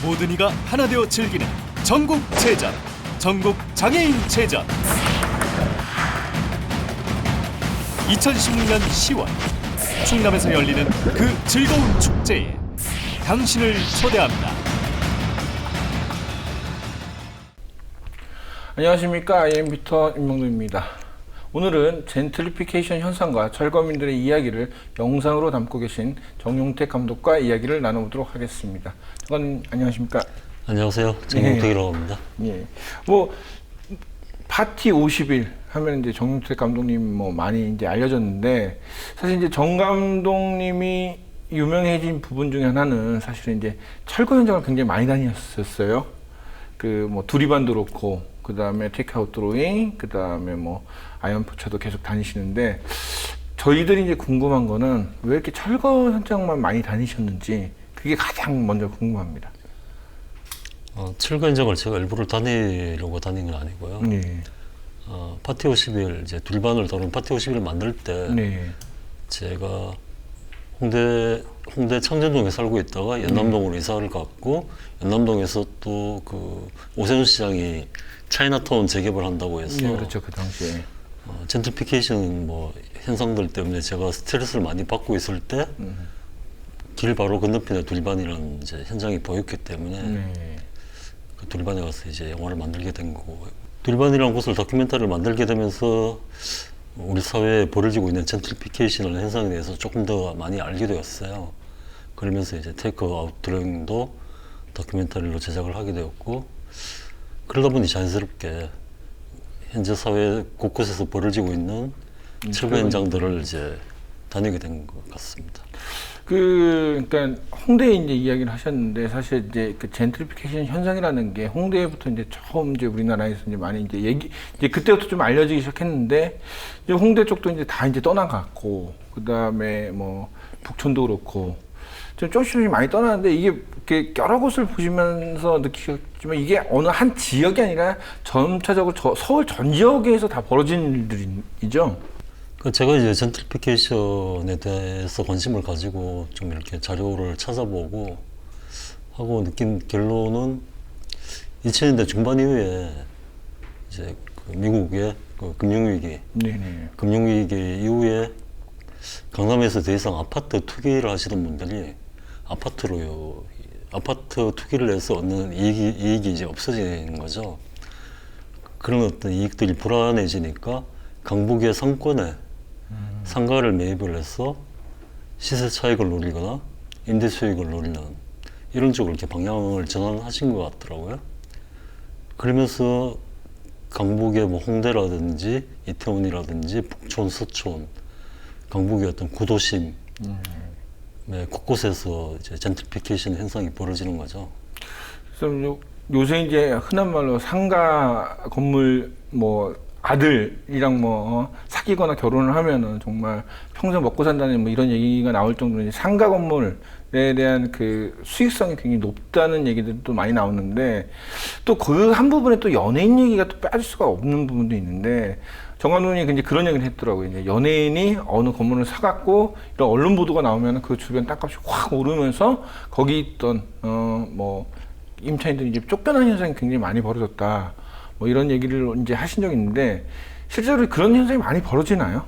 모든 이가 하나 되어 즐기는 전국 체전, 전국 장애인 체전. 2016년 10월 충남에서 열리는 그 즐거운 축제에 당신을 초대합니다. 안녕하십니까, IM비터 임명도입니다. 오늘은 젠트리피케이션 현상과 철거민들의 이야기를 영상으로 담고 계신 정용택 감독과 이야기를 나눠보도록 하겠습니다. 장관님 안녕하십니까? 안녕하세요, 정용택이라고 합니다. 예. 파티 50일 하면 이제 정용택 감독님 많이 이제 알려졌는데, 사실 이제 정 감독님이 유명해진 부분 중에 하나는 사실은 이제 철거 현장을 굉장히 많이 다녔었어요. 두리반도 그렇고, 그 다음에 테이크아웃 드로잉, 그 다음에 아이언 포차도 계속 다니시는데, 저희들이 이제 궁금한 거는 왜 이렇게 철거 현장만 많이 다니셨는지, 그게 가장 먼저 궁금합니다. 철거 현장을 제가 일부러 다니려고 다닌 건 아니고요. 네. 파티 50일, 이제 둘반을 다룬 파티 50일 만들 때, 네. 제가 홍대 창전동에 살고 있다가 연남동으로 이사를 갔고, 연남동에서 또 오세훈 시장이 차이나타운 재개발 한다고 해서, 네, 그렇죠, 그 당시에. 젠트리피케이션 현상들 때문에 제가 스트레스를 많이 받고 있을 때, 길 바로 건너편에 둘반이라는 이제 현장이 보였기 때문에, 그 둘반에 가서 이제 영화를 만들게 된 거고, 둘반이라는 곳을 다큐멘터리를 만들게 되면서 우리 사회에 벌어지고 있는 젠트리피케이션 현상에 대해서 조금 더 많이 알게 되었어요. 그러면서 이제 테이크아웃 드로잉도 다큐멘터리로 제작을 하게 되었고, 그러다 보니 자연스럽게 현재 사회 곳곳에서 벌어지고 있는 철거 현장들을 이제 다니게 된 것 같습니다. 그러니까 홍대에 이제 이야기를 하셨는데, 사실 이제 그 젠트리피케이션 현상이라는 게 홍대부터 이제 처음 이제 우리나라에서 이제 많이 이제 그때부터 좀 알려지기 시작했는데, 이제 홍대 쪽도 이제 다 이제 떠나갔고, 그 다음에 북촌도 그렇고, 좀 조금씩 많이 떠나는데, 이게 이렇게 여러 곳을 보시면서 느끼셨지만, 이게 어느 한 지역이 아니라 점차적으로 서울 전 지역에서 다 벌어진 일들이죠. 제가 이제 젠트리피케이션에 대해서 관심을 가지고 좀 이렇게 자료를 찾아보고 하고 느낀 결론은 2000년대 중반 이후에 이제 미국의 금융위기, 금융위기 이후에 강남에서 더 이상 아파트 투기를 하시던 분들이 아파트 투기를 해서 얻는 이익이 이제 없어지는 거죠. 그런 어떤 이익들이 불안해지니까 강북의 상권에 상가를 매입을 해서 시세 차익을 노리거나 임대 수익을 노리는 이런 쪽으로 이렇게 방향을 전환하신 것 같더라고요. 그러면서 강북의 홍대라든지 이태원이라든지 북촌, 서촌, 강북의 어떤 구도심 곳곳에서 이제 젠트리피케이션 현상이 벌어지는 거죠. 그래서 요새 이제 흔한 말로 상가 건물 아들이랑 사귀거나 결혼을 하면은 정말 평생 먹고 산다는 이런 얘기가 나올 정도로 이제 상가 건물에 대한 그 수익성이 굉장히 높다는 얘기들도 많이 나오는데, 또 그 한 부분에 또 연예인 얘기가 또 빠질 수가 없는 부분도 있는데, 정관훈이 이제 그런 얘기를 했더라고요. 이제 연예인이 어느 건물을 사갖고 이런 언론 보도가 나오면 그 주변 땅값이 확 오르면서 거기 있던 임차인들이 이제 쫓겨나는 현상이 굉장히 많이 벌어졌다. 이런 얘기를 이제 하신 적이 있는데, 실제로 그런 현상이 많이 벌어지나요?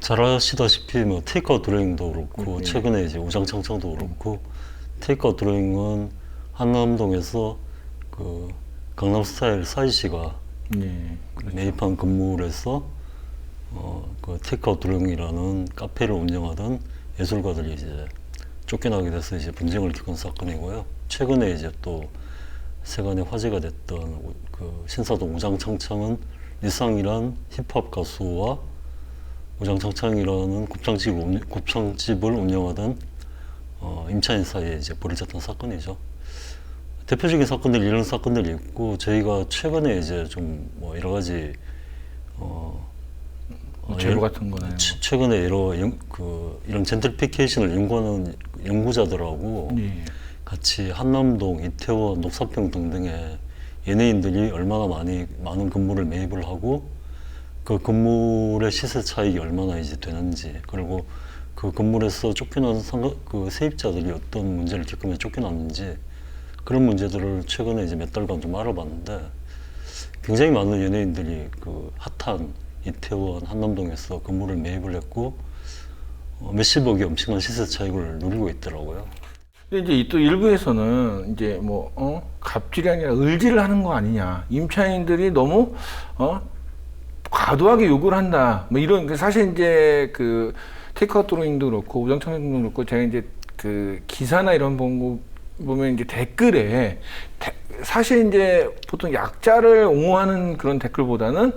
잘 아시다시피 테이크아웃 드로잉도 그렇고, 최근에 이제 우장창창도 그렇고, 테이크아웃 드로잉은 한남동에서 강남 스타일 사이시가 매입한 건물에서 테이크아웃 드로잉이라는 카페를 운영하던 예술가들이 이제 쫓겨나게 돼서 이제 분쟁을 겪은 사건이고요. 최근에 이제 또 세간에 화제가 됐던 신사동 우장창창은 리쌍이란 힙합 가수와 우장창창이라는 곱창집을 운영하던 임차인 사이에 이제 벌어졌던 사건이죠. 대표적인 사건들이 이런 사건들이 있고, 저희가 최근에 이제 좀 여러 가지 재료 같은 거는 최근에 이런 젠트리피케이션을 연구하는 연구자들하고 같이 한남동, 이태원, 녹사평 등등의 연예인들이 얼마나 많은 건물을 매입을 하고 그 건물의 시세 차익이 얼마나 이제 되는지, 그리고 그 건물에서 쫓겨난 그 세입자들이 어떤 문제를 겪으면서 쫓겨났는지 그런 문제들을 최근에 이제 몇 달간 좀 알아봤는데 굉장히 많은 연예인들이 그 핫한 이태원 한남동에서 건물을 매입을 했고 몇십억의 엄청난 시세 차익을 누리고 있더라고요. 근데 이제 또 일부에서는 이제 뭐 갑질이 아니라 을지를 하는 거 아니냐, 임차인들이 너무 과도하게 요구를 한다, 뭐 이런 사실 이제 그 테이크아웃 드로잉도 그렇고 우정청도 그렇고 제가 이제 그 기사나 이런 보면 이제 댓글에 사실 이제 보통 약자를 옹호하는 그런 댓글보다는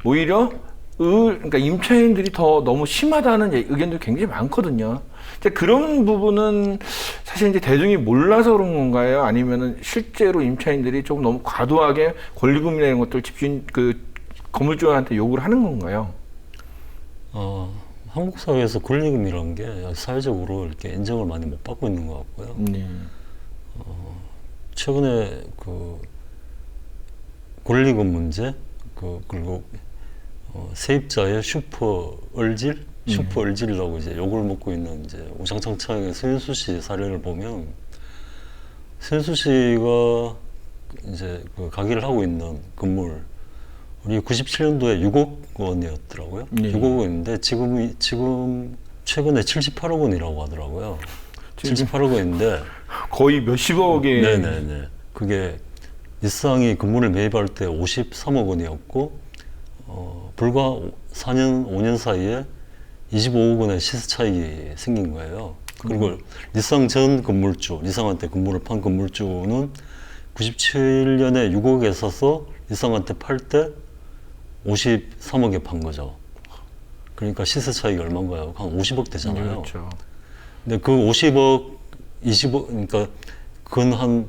오히려 그러니까 임차인들이 더 너무 심하다는 의견도 굉장히 많거든요. 이제 그런 부분은 사실 이제 대중이 몰라서 그런 건가요? 아니면은 실제로 임차인들이 조금 너무 과도하게 권리금이나 이런 것들 그 건물주한테 요구를 하는 건가요? 한국 사회에서 권리금이라는 게 사회적으로 이렇게 인정을 많이 못 받고 있는 것 같고요. 네. 최근에 그 권리금 문제, 그리고 세입자의 슈퍼 을질이라고 이제 욕을 먹고 있는 이제 우장창창의 서현수 씨 사례를 보면 서현수 씨가 이제 그 가게를 하고 있는 건물 우리 97년도에 6억 원이었더라고요. 네. 6억 원인데 지금 최근에 78억 원이라고 하더라고요. 78억 원인데 거의 몇십억의. 네네네. 그게 일상이 건물을 매입할 때 53억 원이었고 불과 4년, 5년 사이에 25억 원의 시세 차익이 생긴 거예요. 그리고 리쌍 전 건물주, 리쌍한테 건물을 판 건물주는 97년에 6억에 사서 리쌍한테 팔 때 53억에 판 거죠. 그러니까 시세 차익이 얼마인가요? 한 50억 되잖아요. 그렇죠. 근데 그 50억, 20억, 그러니까 그건 한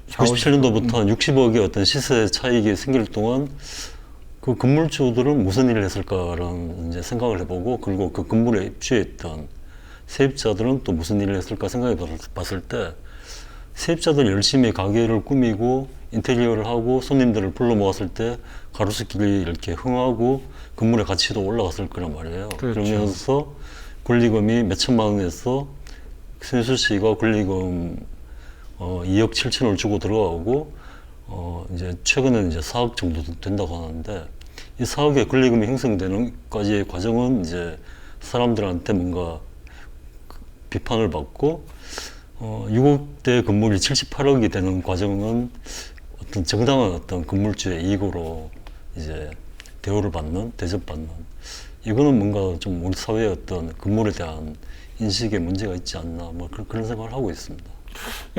97년도부터 한 60억의 어떤 시세 차익이 생길 동안 그 건물주들은 무슨 일을 했을까라는 이제 생각을 해보고, 그리고 그 건물에 입주했던 세입자들은 또 무슨 일을 했을까 생각해 봤을 때, 세입자들 열심히 가게를 꾸미고 인테리어를 하고 손님들을 불러 모았을 때 가로수길이 이렇게 흥하고 건물의 가치도 올라갔을 거란 말이에요. 그렇죠. 그러면서 권리금이 몇 천만 원에서 손수 씨가 권리금 2억 7천을 주고 들어가고 이제 최근에는 이제 4억 정도 된다고 하는데, 이 4억의 권리금이 형성되는 까지의 과정은 이제 사람들한테 뭔가 비판을 받고 6억대 건물이 78억이 되는 과정은 어떤 정당한 어떤 건물주의 이익으로 이제 대우를 받는, 대접받는, 이거는 뭔가 좀 우리 사회의 어떤 건물에 대한 인식에 문제가 있지 않나, 뭐 그런 생각을 하고 있습니다.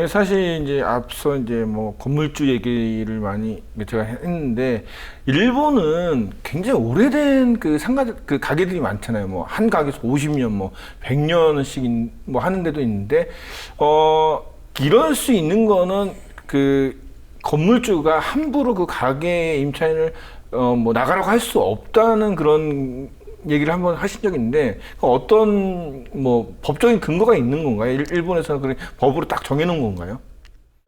사실 이제 앞서 이제 뭐 건물주 얘기를 많이 제가 했는데, 일본은 굉장히 오래된 그 그 가게들이 많잖아요. 뭐 한 가게에서 50년, 뭐 100년씩 뭐 하는 데도 있는데, 이럴 수 있는 거는 그 건물주가 함부로 그 가게 임차인을 뭐 나가라고 할 수 없다는 그런 얘기를 한번 하신 적이 있는데, 어떤 뭐 법적인 근거가 있는 건가요? 일본에서는 그런 법으로 딱 정해놓은 건가요?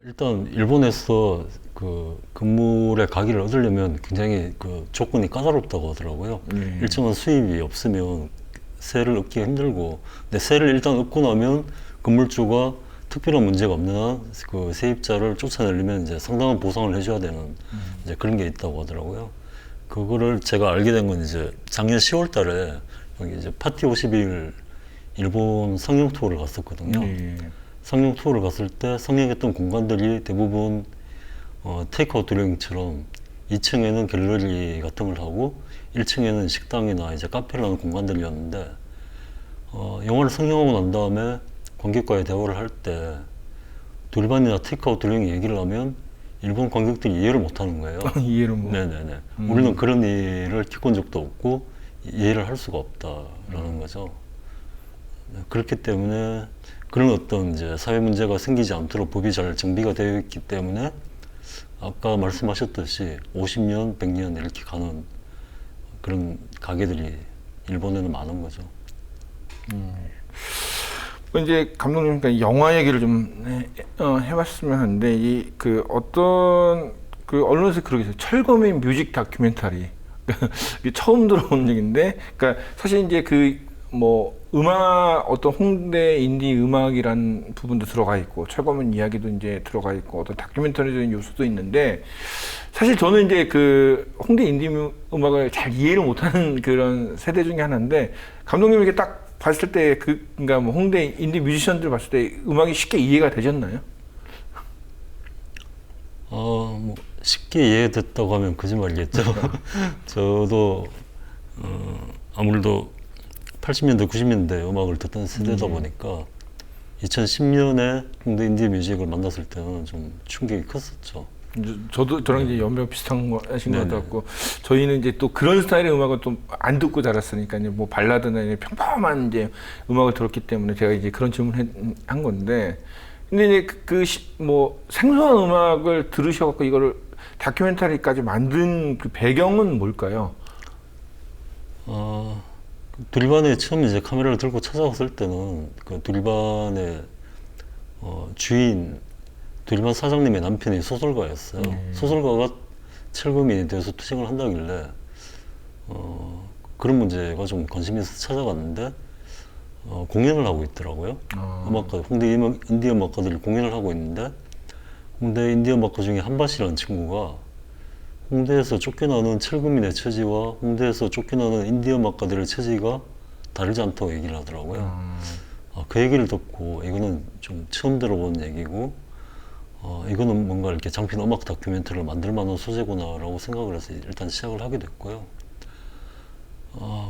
일단 일본에서 그 건물의 가게를 얻으려면 굉장히 그 조건이 까다롭다고 하더라고요. 일정한 수입이 없으면 세를 얻기가 힘들고, 근데 세를 일단 얻고 나면 건물주가 특별한 문제가 없는 한 그 세입자를 쫓아내려면 이제 상당한 보상을 해줘야 되는 이제 그런 게 있다고 하더라고요. 그거를 제가 알게 된 건 이제 작년 10월 달에 여기 이제 파티 50일 일본 상영 투어를 갔었거든요. 상영 투어를 갔을 때 상영했던 공간들이 대부분 테이크아웃 드로잉처럼 2층에는 갤러리 같은 걸 하고 1층에는 식당이나 이제 카페를 하는 공간들이었는데, 영화를 상영하고 난 다음에 관객과의 대화를 할 때 돌반이나 테이크아웃 드로잉 얘기를 하면 일본 관객들이 이해를 못 하는 거예요. 이해를 못. 네네네. 우리는 그런 일을 겪은 적도 없고 이해를 할 수가 없다라는 거죠. 그렇기 때문에 그런 어떤 이제 사회 문제가 생기지 않도록 법이 잘 정비가 되어 있기 때문에 아까 말씀하셨듯이 50년, 100년 이렇게 가는 그런 가게들이 일본에는 많은 거죠. 이제 감독님, 그러니까 영화 얘기를 좀 해봤으면 하는데, 이 그 어떤 그 언론에서 그러게 있어요. 철거민 뮤직 다큐멘터리. 이게 처음 들어본 얘기인데, 그러니까 사실 이제 그 뭐 음악 어떤 홍대 인디 음악이란 부분도 들어가 있고 철거문 이야기도 이제 들어가 있고 어떤 다큐멘터리적인 요소도 있는데 사실 저는 이제 그 홍대 인디 음악을 잘 이해를 못하는 그런 세대 중에 하나인데 감독님에게 딱 봤을 때 그러니까 뭐 홍대 인디 뮤지션들 봤을 때 음악이 쉽게 이해가 되셨나요? 뭐 쉽게 이해됐다고 하면 거짓말이겠죠. 저도 아무래도 80년대, 90년대 음악을 듣던 세대다 보니까 2010년에 홍대 인디 뮤직을 만났을 때는 좀 충격이 컸었죠. 저도 저랑 이제 연배가 비슷한 거 하신 것 네네. 같고 저희는 이제 또 그런 스타일의 음악을 좀 안 듣고 자랐으니까 이제 뭐 발라드나 이제 평범한 이제 음악을 들었기 때문에 제가 이제 그런 질문을 한 건데 근데 이제 뭐 생소한 음악을 들으셔갖고 이거를 다큐멘터리까지 만든 그 배경은 뭘까요? 두리반에 처음 이제 카메라를 들고 찾아갔을 때는 그 두리반의 주인 두리반 사장님의 남편이 소설가였어요. 소설가가 철거민에 대해서 투쟁을 한다길래 그런 문제가 좀 관심이 있어서 찾아갔는데 공연을 하고 있더라고요. 음악가, 홍대 인디 음악가들이 공연을 하고 있는데 홍대 인디 음악가 중에 한밭이라는 친구가 홍대에서 쫓겨나는 철거민의 처지와 홍대에서 쫓겨나는 인디 음악가들의 처지가 다르지 않다고 얘기를 하더라고요. 그 얘기를 듣고 이거는 좀 처음 들어본 얘기고 이거는 뭔가 이렇게 장편 음악 다큐멘터리를 만들 만한 소재구나라고 생각을 해서 일단 시작을 하게 됐고요.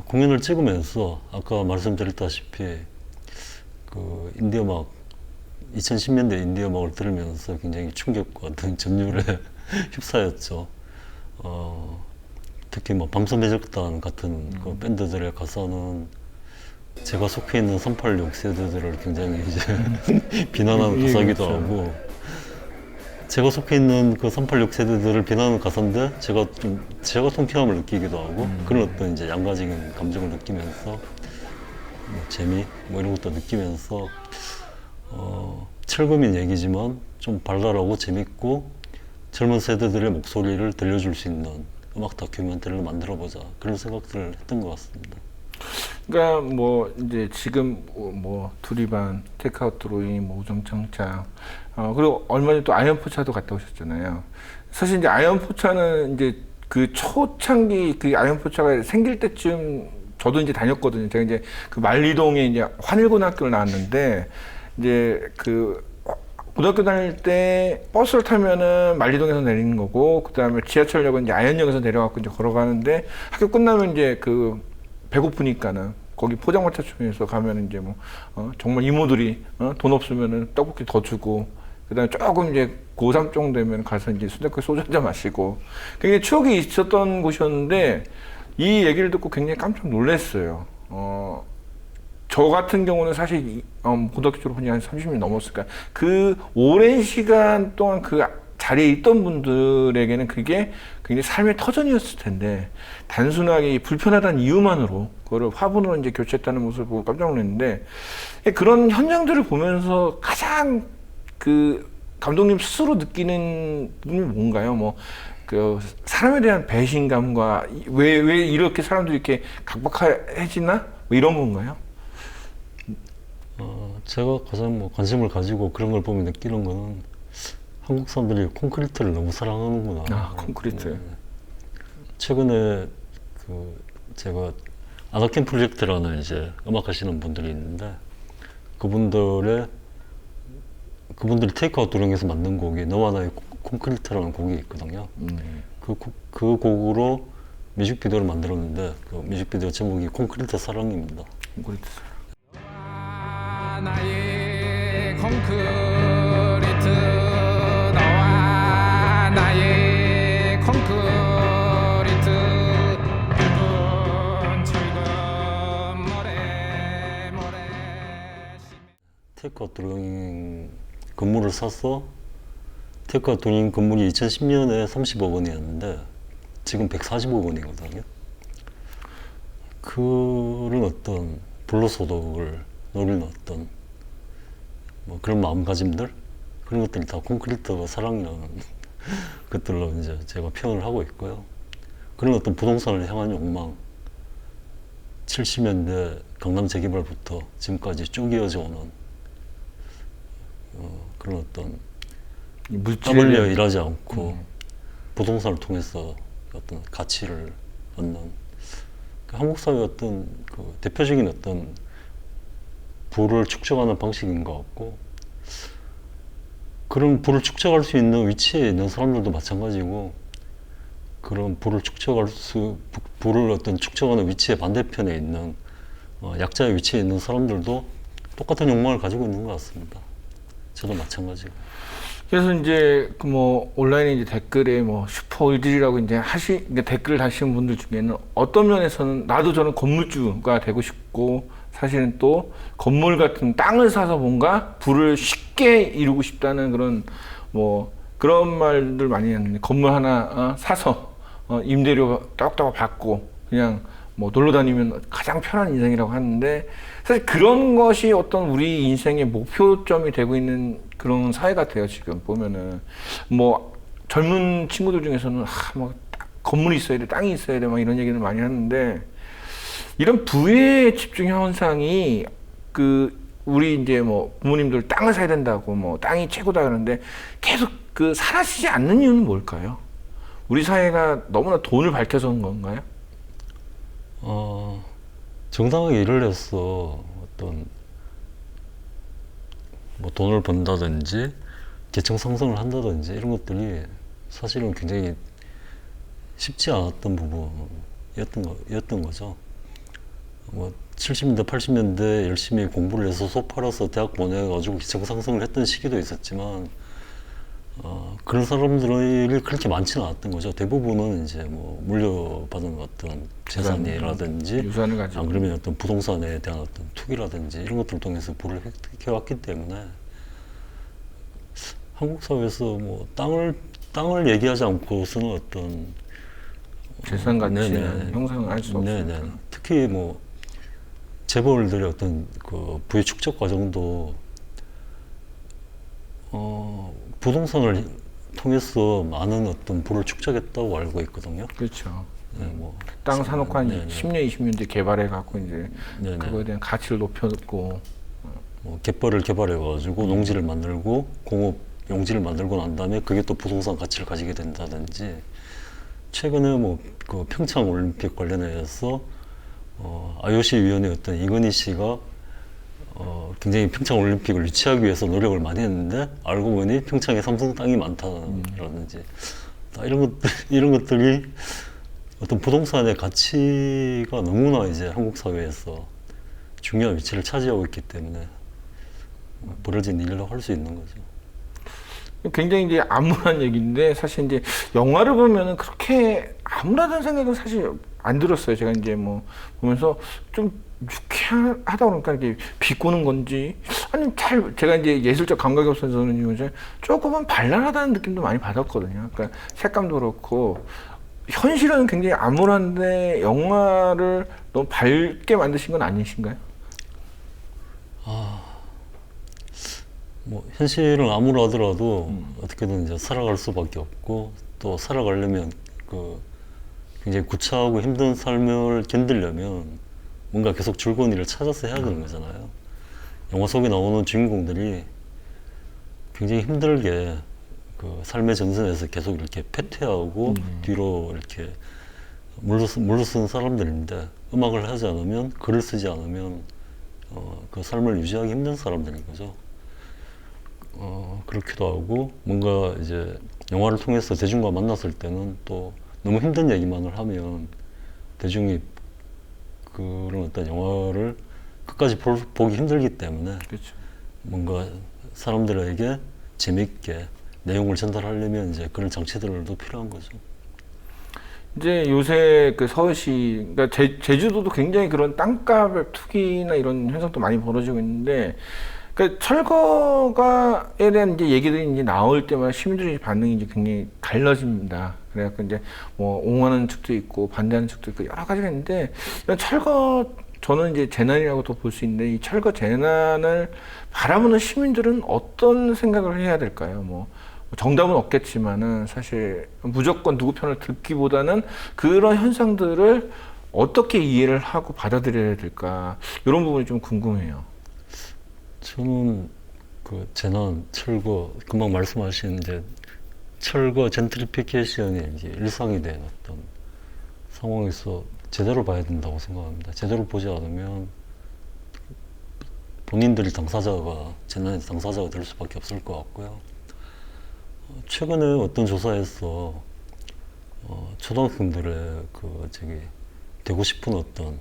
공연을 찍으면서 아까 말씀드렸다시피 그 인디 음악 2010년대 인디 음악을 들으면서 굉장히 충격과 어떤 전율에 휩싸였죠. 특히 뭐 밤섬해적단 같은 그 밴드들의 가사는 제가 속해 있는 386 세대들을 굉장히 이제 비난하는 가사이기도 하고 제가 속해 있는 그 386 세대들을 비난하는 가사인데 제가 통쾌함을 느끼기도 하고 그런 어떤 이제 양가적인 감정을 느끼면서 뭐 재미 뭐 이런 것도 느끼면서 철거민 얘기지만 좀 발랄하고 재밌고 젊은 세대들의 목소리를 들려줄 수 있는 음악 다큐멘터리를 만들어보자 그런 생각들을 했던 것 같습니다. 그러니까 뭐 이제 지금 뭐 두리반, 테이크아웃 드로잉, 뭐 우정청차 그리고 얼마 전에 또 아이언포차도 갔다 오셨잖아요. 사실 이제 아이언포차는 이제 그 초창기 그 아이언포차가 생길 때쯤 저도 이제 다녔거든요. 제가 이제 그 만리동에 이제 환일고등학교를 나왔는데 이제 그 고등학교 다닐 때 버스를 타면은 만리동에서 내리는 거고 그 다음에 지하철역은 이제 아현역에서 내려갖고 이제 걸어가는데 학교 끝나면 이제 그 배고프니까는 거기 포장마차촌에서 가면 이제 뭐 정말 이모들이 돈 없으면은 떡볶이 더 주고 그다음에 조금 이제 고3 정도 되면 가서 이제 순댓국에 소주 한잔 마시고 굉장히 추억이 있었던 곳이었는데 이 얘기를 듣고 굉장히 깜짝 놀랐어요. 저 같은 경우는 사실 고등학교 졸업한 지 한 30년 넘었으니까 그 오랜 시간 동안 그 자리에 있던 분들에게는 그게 굉장히 삶의 터전이었을 텐데 단순하게 불편하다는 이유만으로 그거를 화분으로 이제 교체했다는 모습을 보고 깜짝 놀랐는데 그런 현장들을 보면서 가장 그 감독님 스스로 느끼는 부분이 뭔가요? 뭐 그 사람에 대한 배신감과 왜 이렇게 사람들이 이렇게 각박해지나 뭐 이런 건가요? 제가 가장 뭐 관심을 가지고 그런 걸 보면 느끼는 거는 한국 사람들이 콘크리트를 너무 사랑하는구나. 콘크리트. 네. 최근에 그 제가 아나킨 프로젝트라는 이제 음악 하시는 분들이 있는데 그분들이 테이크아웃 도령에서 만든 곡이 너와 나의 콘크리트라는 곡이 있거든요. 그 곡으로 뮤직비디오를 만들었는데 그 뮤직비디오 제목이 콘크리트 사랑입니다. 콘크리트. 나의 콘크리트 너와 나의 콘크리트 붉은 철근 모래 테이크아웃 도령 건물을 사서 테이크아웃 도령 건물이 2010년에 30억 원이었는데 지금 140억 원이거든요. 그런 어떤 불로소득을 노리는 어떤 뭐 그런 마음가짐들 그런 것들이 다 콘크리트와 사랑이라는 것들로 이제 제가 표현을 하고 있고요. 그런 어떤 부동산을 향한 욕망 70년대 강남 재개발부터 지금까지 쭉 이어져 오는 그런 어떤 땀 흘려 일하지 않고 부동산을 통해서 어떤 가치를 얻는 한국 사회의 어떤 그 대표적인 어떤 부를 축적하는 방식인 것 같고, 그런 부를 축적할 수 있는 위치에 있는 사람들도 마찬가지고, 그런 부를 어떤 축적하는 위치의 반대편에 있는 약자의 위치에 있는 사람들도 똑같은 욕망을 가지고 있는 것 같습니다. 저도 마찬가지고. 그래서 이제 그 뭐 온라인에 이제 댓글에 뭐 슈퍼일들이라고 이제 댓글을 다시는 분들 중에는 어떤 면에서는 나도 저는 건물주가 되고 싶고, 사실은 또 건물 같은 땅을 사서 뭔가 부를 쉽게 이루고 싶다는 그런 뭐 그런 말들 많이 했는데, 건물 하나 사서 임대료 똑똑 받고 그냥 뭐 놀러 다니면 가장 편한 인생이라고 하는데, 사실 그런 것이 어떤 우리 인생의 목표점이 되고 있는 그런 사회 같아요. 지금 보면은 뭐 젊은 친구들 중에서는 뭐 건물이 있어야 돼, 땅이 있어야 돼, 막 이런 얘기를 많이 하는데, 이런 부의 집중 현상이 그 우리 이제 뭐 부모님들 땅을 사야 된다고 뭐 땅이 최고다 그러는데 계속 그 사라지지 않는 이유는 뭘까요? 우리 사회가 너무나 돈을 밝혀서 온 건가요? 정당하게 일을 해서 어떤 뭐 돈을 번다든지 계층 상승을 한다든지 이런 것들이 사실은 굉장히 쉽지 않았던 부분이었던 거죠. 뭐 70년대, 80년대 열심히 공부를 해서 수업 팔아서 대학 보내가지고 계층 상승을 했던 시기도 있었지만, 그런 사람들이 그렇게 많지는 않았던 거죠. 대부분은 이제 뭐 물려받은 어떤 재산이라든지, 유산을 가지고, 안 그러면 어떤 부동산에 대한 어떤 투기라든지 이런 것들을 통해서 부를 획득해왔기 때문에, 한국 사회에서 뭐 땅을 얘기하지 않고서는 어떤 재산 가치는 형성을 할 수 없습니다. 특히 뭐 재벌들의 어떤 그 부의 축적 과정도 부동산을 통해서 많은 어떤 부를 축적했다고 알고 있거든요. 그렇죠. 네, 뭐 땅 사놓고 한 네네. 10년, 20년 뒤에 개발해 갖고 이제 네네. 그거에 대한 가치를 높여놓고, 뭐 갯벌을 개발해가지고 농지를 만들고 공업 용지를 만들고 난 다음에 그게 또 부동산 가치를 가지게 된다든지, 최근에 뭐 그 평창 올림픽 관련해서 IOC 위원회 어떤 이건희 씨가 굉장히 평창 올림픽을 유치하기 위해서 노력을 많이 했는데, 알고 보니 평창에 삼성 땅이 많다라든지, 이런 것들이 어떤 부동산의 가치가 너무나 이제 한국 사회에서 중요한 위치를 차지하고 있기 때문에 벌어진 일이라고 할 수 있는 거죠. 굉장히 이제 암울한 얘기인데, 사실 이제 영화를 보면은 그렇게 암울하다는 생각은 사실 안 들었어요. 제가 이제 뭐 보면서 좀 유쾌하다 그러니까 이게 비꼬는 건지, 아니 제가 이제 예술적 감각이 없어서는 이제 조금은 발랄하다는 느낌도 많이 받았거든요. 그러니까 색감도 그렇고, 현실은 굉장히 암울한데 영화를 너무 밝게 만드신 건 아니신가요? 뭐 현실은 암울하더라도 어떻게든 이제 살아갈 수밖에 없고, 또 살아가려면 그 굉장히 구차하고 힘든 삶을 견디려면 뭔가 계속 즐거운 일을 찾아서 해야 되는 거잖아요. 영화 속에 나오는 주인공들이 굉장히 힘들게 그 삶의 전선에서 계속 이렇게 패퇴하고 뒤로 이렇게 물러서는 사람들인데, 음악을 하지 않으면, 글을 쓰지 않으면 그 삶을 유지하기 힘든 사람들인 거죠. 그렇기도 하고, 뭔가 이제 영화를 통해서 대중과 만났을 때는 또 너무 힘든 얘기만을 하면 대중이 그런 어떤 영화를 끝까지 보기 힘들기 때문에, 그렇죠. 뭔가 사람들에게 재밌게 내용을 전달하려면 이제 그런 장치들도 필요한 거죠. 이제 요새 그 서울시, 그러니까 제주도도 굉장히 그런 땅값 투기나 이런 현상도 많이 벌어지고 있는데, 그러니까 철거가에 대한 이제 얘기들이 이제 나올 때마다 시민들의 반응이 이제 굉장히 갈라집니다. 그래갖고 이제 뭐 옹호하는 측도 있고 반대하는 측도 있고 여러 가지가 있는데, 이런 철거, 저는 이제 재난이라고도 볼 수 있는데, 이 철거 재난을 바라보는 시민들은 어떤 생각을 해야 될까요? 뭐 정답은 없겠지만은 사실 무조건 누구 편을 듣기보다는 그런 현상들을 어떻게 이해를 하고 받아들여야 될까 이런 부분이 좀 궁금해요. 저는 그 재난, 철거, 금방 말씀하신 이제 철거 젠트리피케이션이 이제 일상이 된 어떤 상황에서 제대로 봐야 된다고 생각합니다. 제대로 보지 않으면 본인들이 당사자가, 재난의 당사자가 될 수밖에 없을 것 같고요. 최근에 어떤 조사에서 초등학생들의 되고 싶은 어떤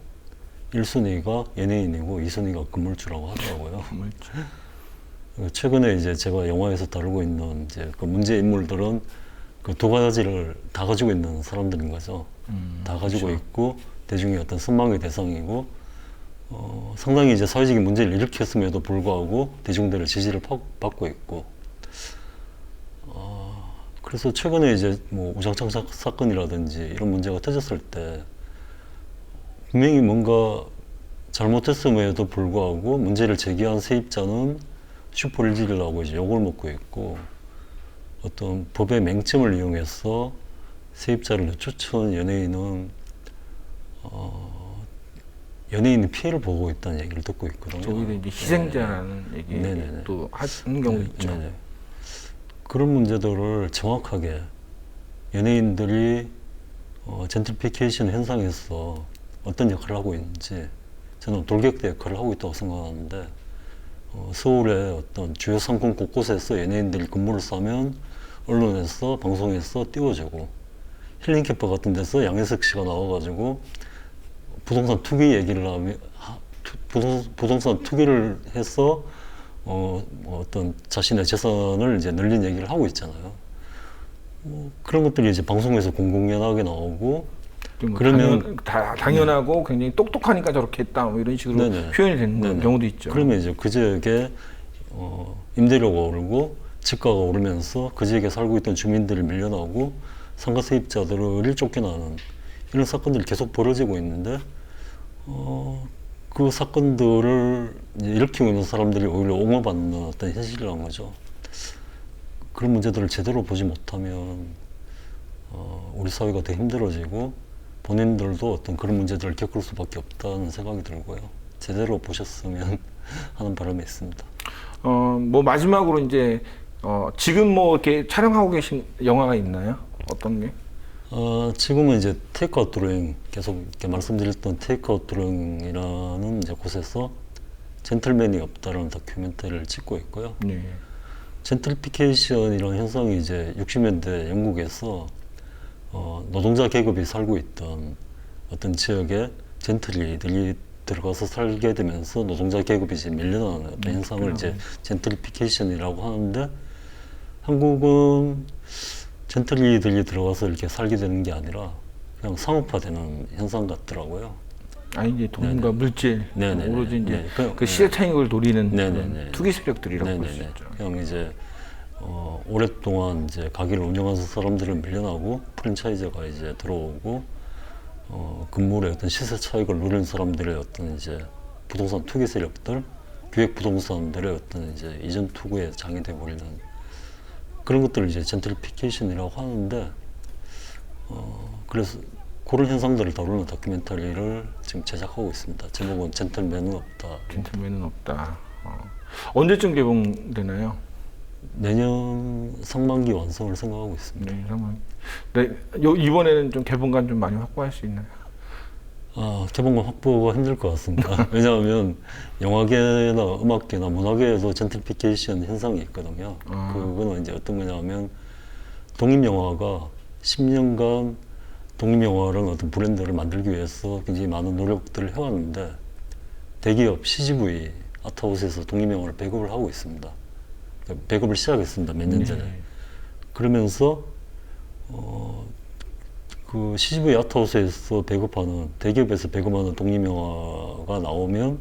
1순위가 연예인이고 2순위가 건물주라고 하더라고요. 최근에 이제 제가 영화에서 다루고 있는 이제 그 문제 인물들은 그 두 가지를 다 가지고 있는 사람들인 거죠. 다 가지고 그렇죠. 있고 대중의 어떤 선망의 대상이고 상당히 이제 사회적인 문제를 일으켰음에도 불구하고 대중들의 지지를 받고 있고 그래서 최근에 이제 뭐 우장창 사건이라든지 이런 문제가 터졌을 때 분명히 뭔가 잘못했음에도 불구하고 문제를 제기한 세입자는 슈퍼일지를 하고 이제 욕을 먹고 있고 어떤 법의 맹점을 이용해서 세입자를 늦추는 연예인은 연예인이 피해를 보고 있다는 얘기를 듣고 있거든요. 저기도 이제 희생자라는 얘기 네네네. 또 하는 경우도 있죠. 네네. 그런 문제들을 정확하게 연예인들이 젠트리피케이션 현상에서 어떤 역할을 하고 있는지 저는 돌격대 역할을 하고 있다고 생각하는데 서울의 어떤 주요 상권 곳곳에서 연예인들이 근무를 싸면 언론에서 방송에서 띄워주고 힐링캠프 같은 데서 양혜석 씨가 나와가지고 부동산 투기 얘기를 하면 부동산 투기를 해서 어떤 자신의 재산을 이제 늘린 얘기를 하고 있잖아요. 그런 것들이 이제 방송에서 공공연하게 나오고 뭐 그러면 당연하고 굉장히 똑똑하니까 저렇게 했다 뭐 이런 식으로 네네. 표현이 되는 네네. 경우도 있죠. 그러면 이제 그 지역에 임대료가 오르고 집가가 오르면서 그 지역에 살고 있던 주민들이 밀려나고 상가 세입자들을 쫓겨나는 이런 사건들이 계속 벌어지고 있는데 그 사건들을 이제 일으키고 있는 사람들이 오히려 옹호받는 어떤 현실이라는 거죠. 그런 문제들을 제대로 보지 못하면 우리 사회가 더 힘들어지고 본인들도 어떤 그런 문제들을 겪을 수밖에 없다는 생각이 들고요. 제대로 보셨으면 하는 바람이 있습니다. 뭐 마지막으로 이제 지금 뭐 이렇게 촬영하고 계신 영화가 있나요? 어떤 게? 지금은 이제 테이크아웃 드로잉 계속 이렇게 말씀드렸던 테이크아웃 드로잉이라는 이제 곳에서 젠틀맨이 없다라는 다큐멘터리를 찍고 있고요. 네. 젠트리피케이션이라는 현상이 이제 60년대 영국에서 노동자 계급이 살고 있던 어떤 지역에 젠틀리들이 들어가서 살게 되면서 노동자 계급이 이제 밀려나는 어떤 현상을 이제 젠트리피케이션이라고 하는데 한국은 젠틀리들이 들어가서 이렇게 살게 되는 게 아니라 그냥 상업화되는 현상 같더라고요. 아니 이제 돈과 네네. 물질, 네네네. 오로지 이제 네. 그 시대 차익을 노리는 네네네. 그런 투기 세력들이라고 볼 수 네네네. 있죠. 그냥 이제 오랫동안 이제 가게를 운영하는 사람들은 밀려나고 프랜차이즈가 이제 들어오고 건물의 어떤 시세 차익을 누리는 사람들의 어떤 이제 부동산 투기 세력들, 기획 부동산들의 어떤 이제 이전 투구의 장이 돼 버리는 그런 것들을 이제 젠트리피케이션이라고 하는데 그래서 그런 현상들을 다루는 다큐멘터리를 지금 제작하고 있습니다. 제목은 젠틀맨은 없다. 젠틀맨은 없다. 언제쯤 개봉되나요? 내년 상반기 완성을 생각하고 있습니다. 네, 상황. 네, 이번에는 좀 개봉관 좀 많이 확보할 수 있나요? 개봉관 확보가 힘들 것 같습니다. 왜냐하면 영화계나 음악계나 문화계에도 젠트리피케이션 현상이 있거든요. 그거는 이제 어떤 거냐면 독립영화가 10년간 독립영화라는 어떤 브랜드를 만들기 위해서 굉장히 많은 노력들을 해왔는데 대기업 CGV 아트하우스에서 독립영화를 배급을 하고 있습니다. 배급을 시작했습니다. 몇 년 전에. 그러면서 그 CGV 아트하우스에서 배급하는 대기업에서 배급하는 독립영화가 나오면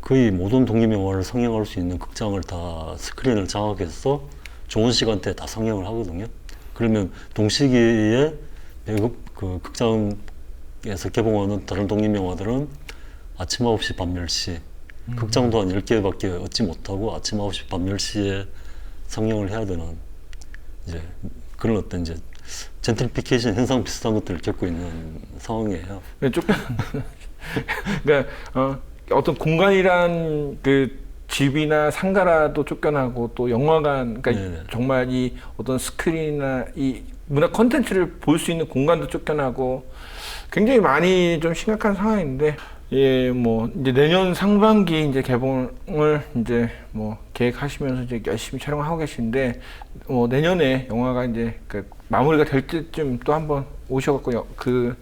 거의 모든 독립영화를 상영할 수 있는 극장을 다 스크린을 장악해서 좋은 시간대에 다 상영을 하거든요. 그러면 동시기에 그 극장에서 개봉하는 다른 독립영화들은 아침 9시 밤 10시 극장도 한 10개밖에 얻지 못하고 아침 9시 밤 10시에 상영을 해야 되는 이제 그런 어떤 이제 젠트리피케이션 현상 비슷한 것들을 겪고 있는 상황이에요. 조금 그러니까 어떤 공간이란 그 집이나 상가라도 쫓겨나고 또 영화관, 그러니까 네네. 정말 이 어떤 스크린이나 이 문화 콘텐츠를 볼 수 있는 공간도 쫓겨나고 굉장히 많이 좀 심각한 상황인데, 예, 뭐 이제 내년 상반기 이제 개봉을 이제 뭐 계획하시면서 이제 열심히 촬영을 하고 계신데, 내년에 영화가 이제 그 마무리가 될 때쯤 또 한번 오셔갖고 그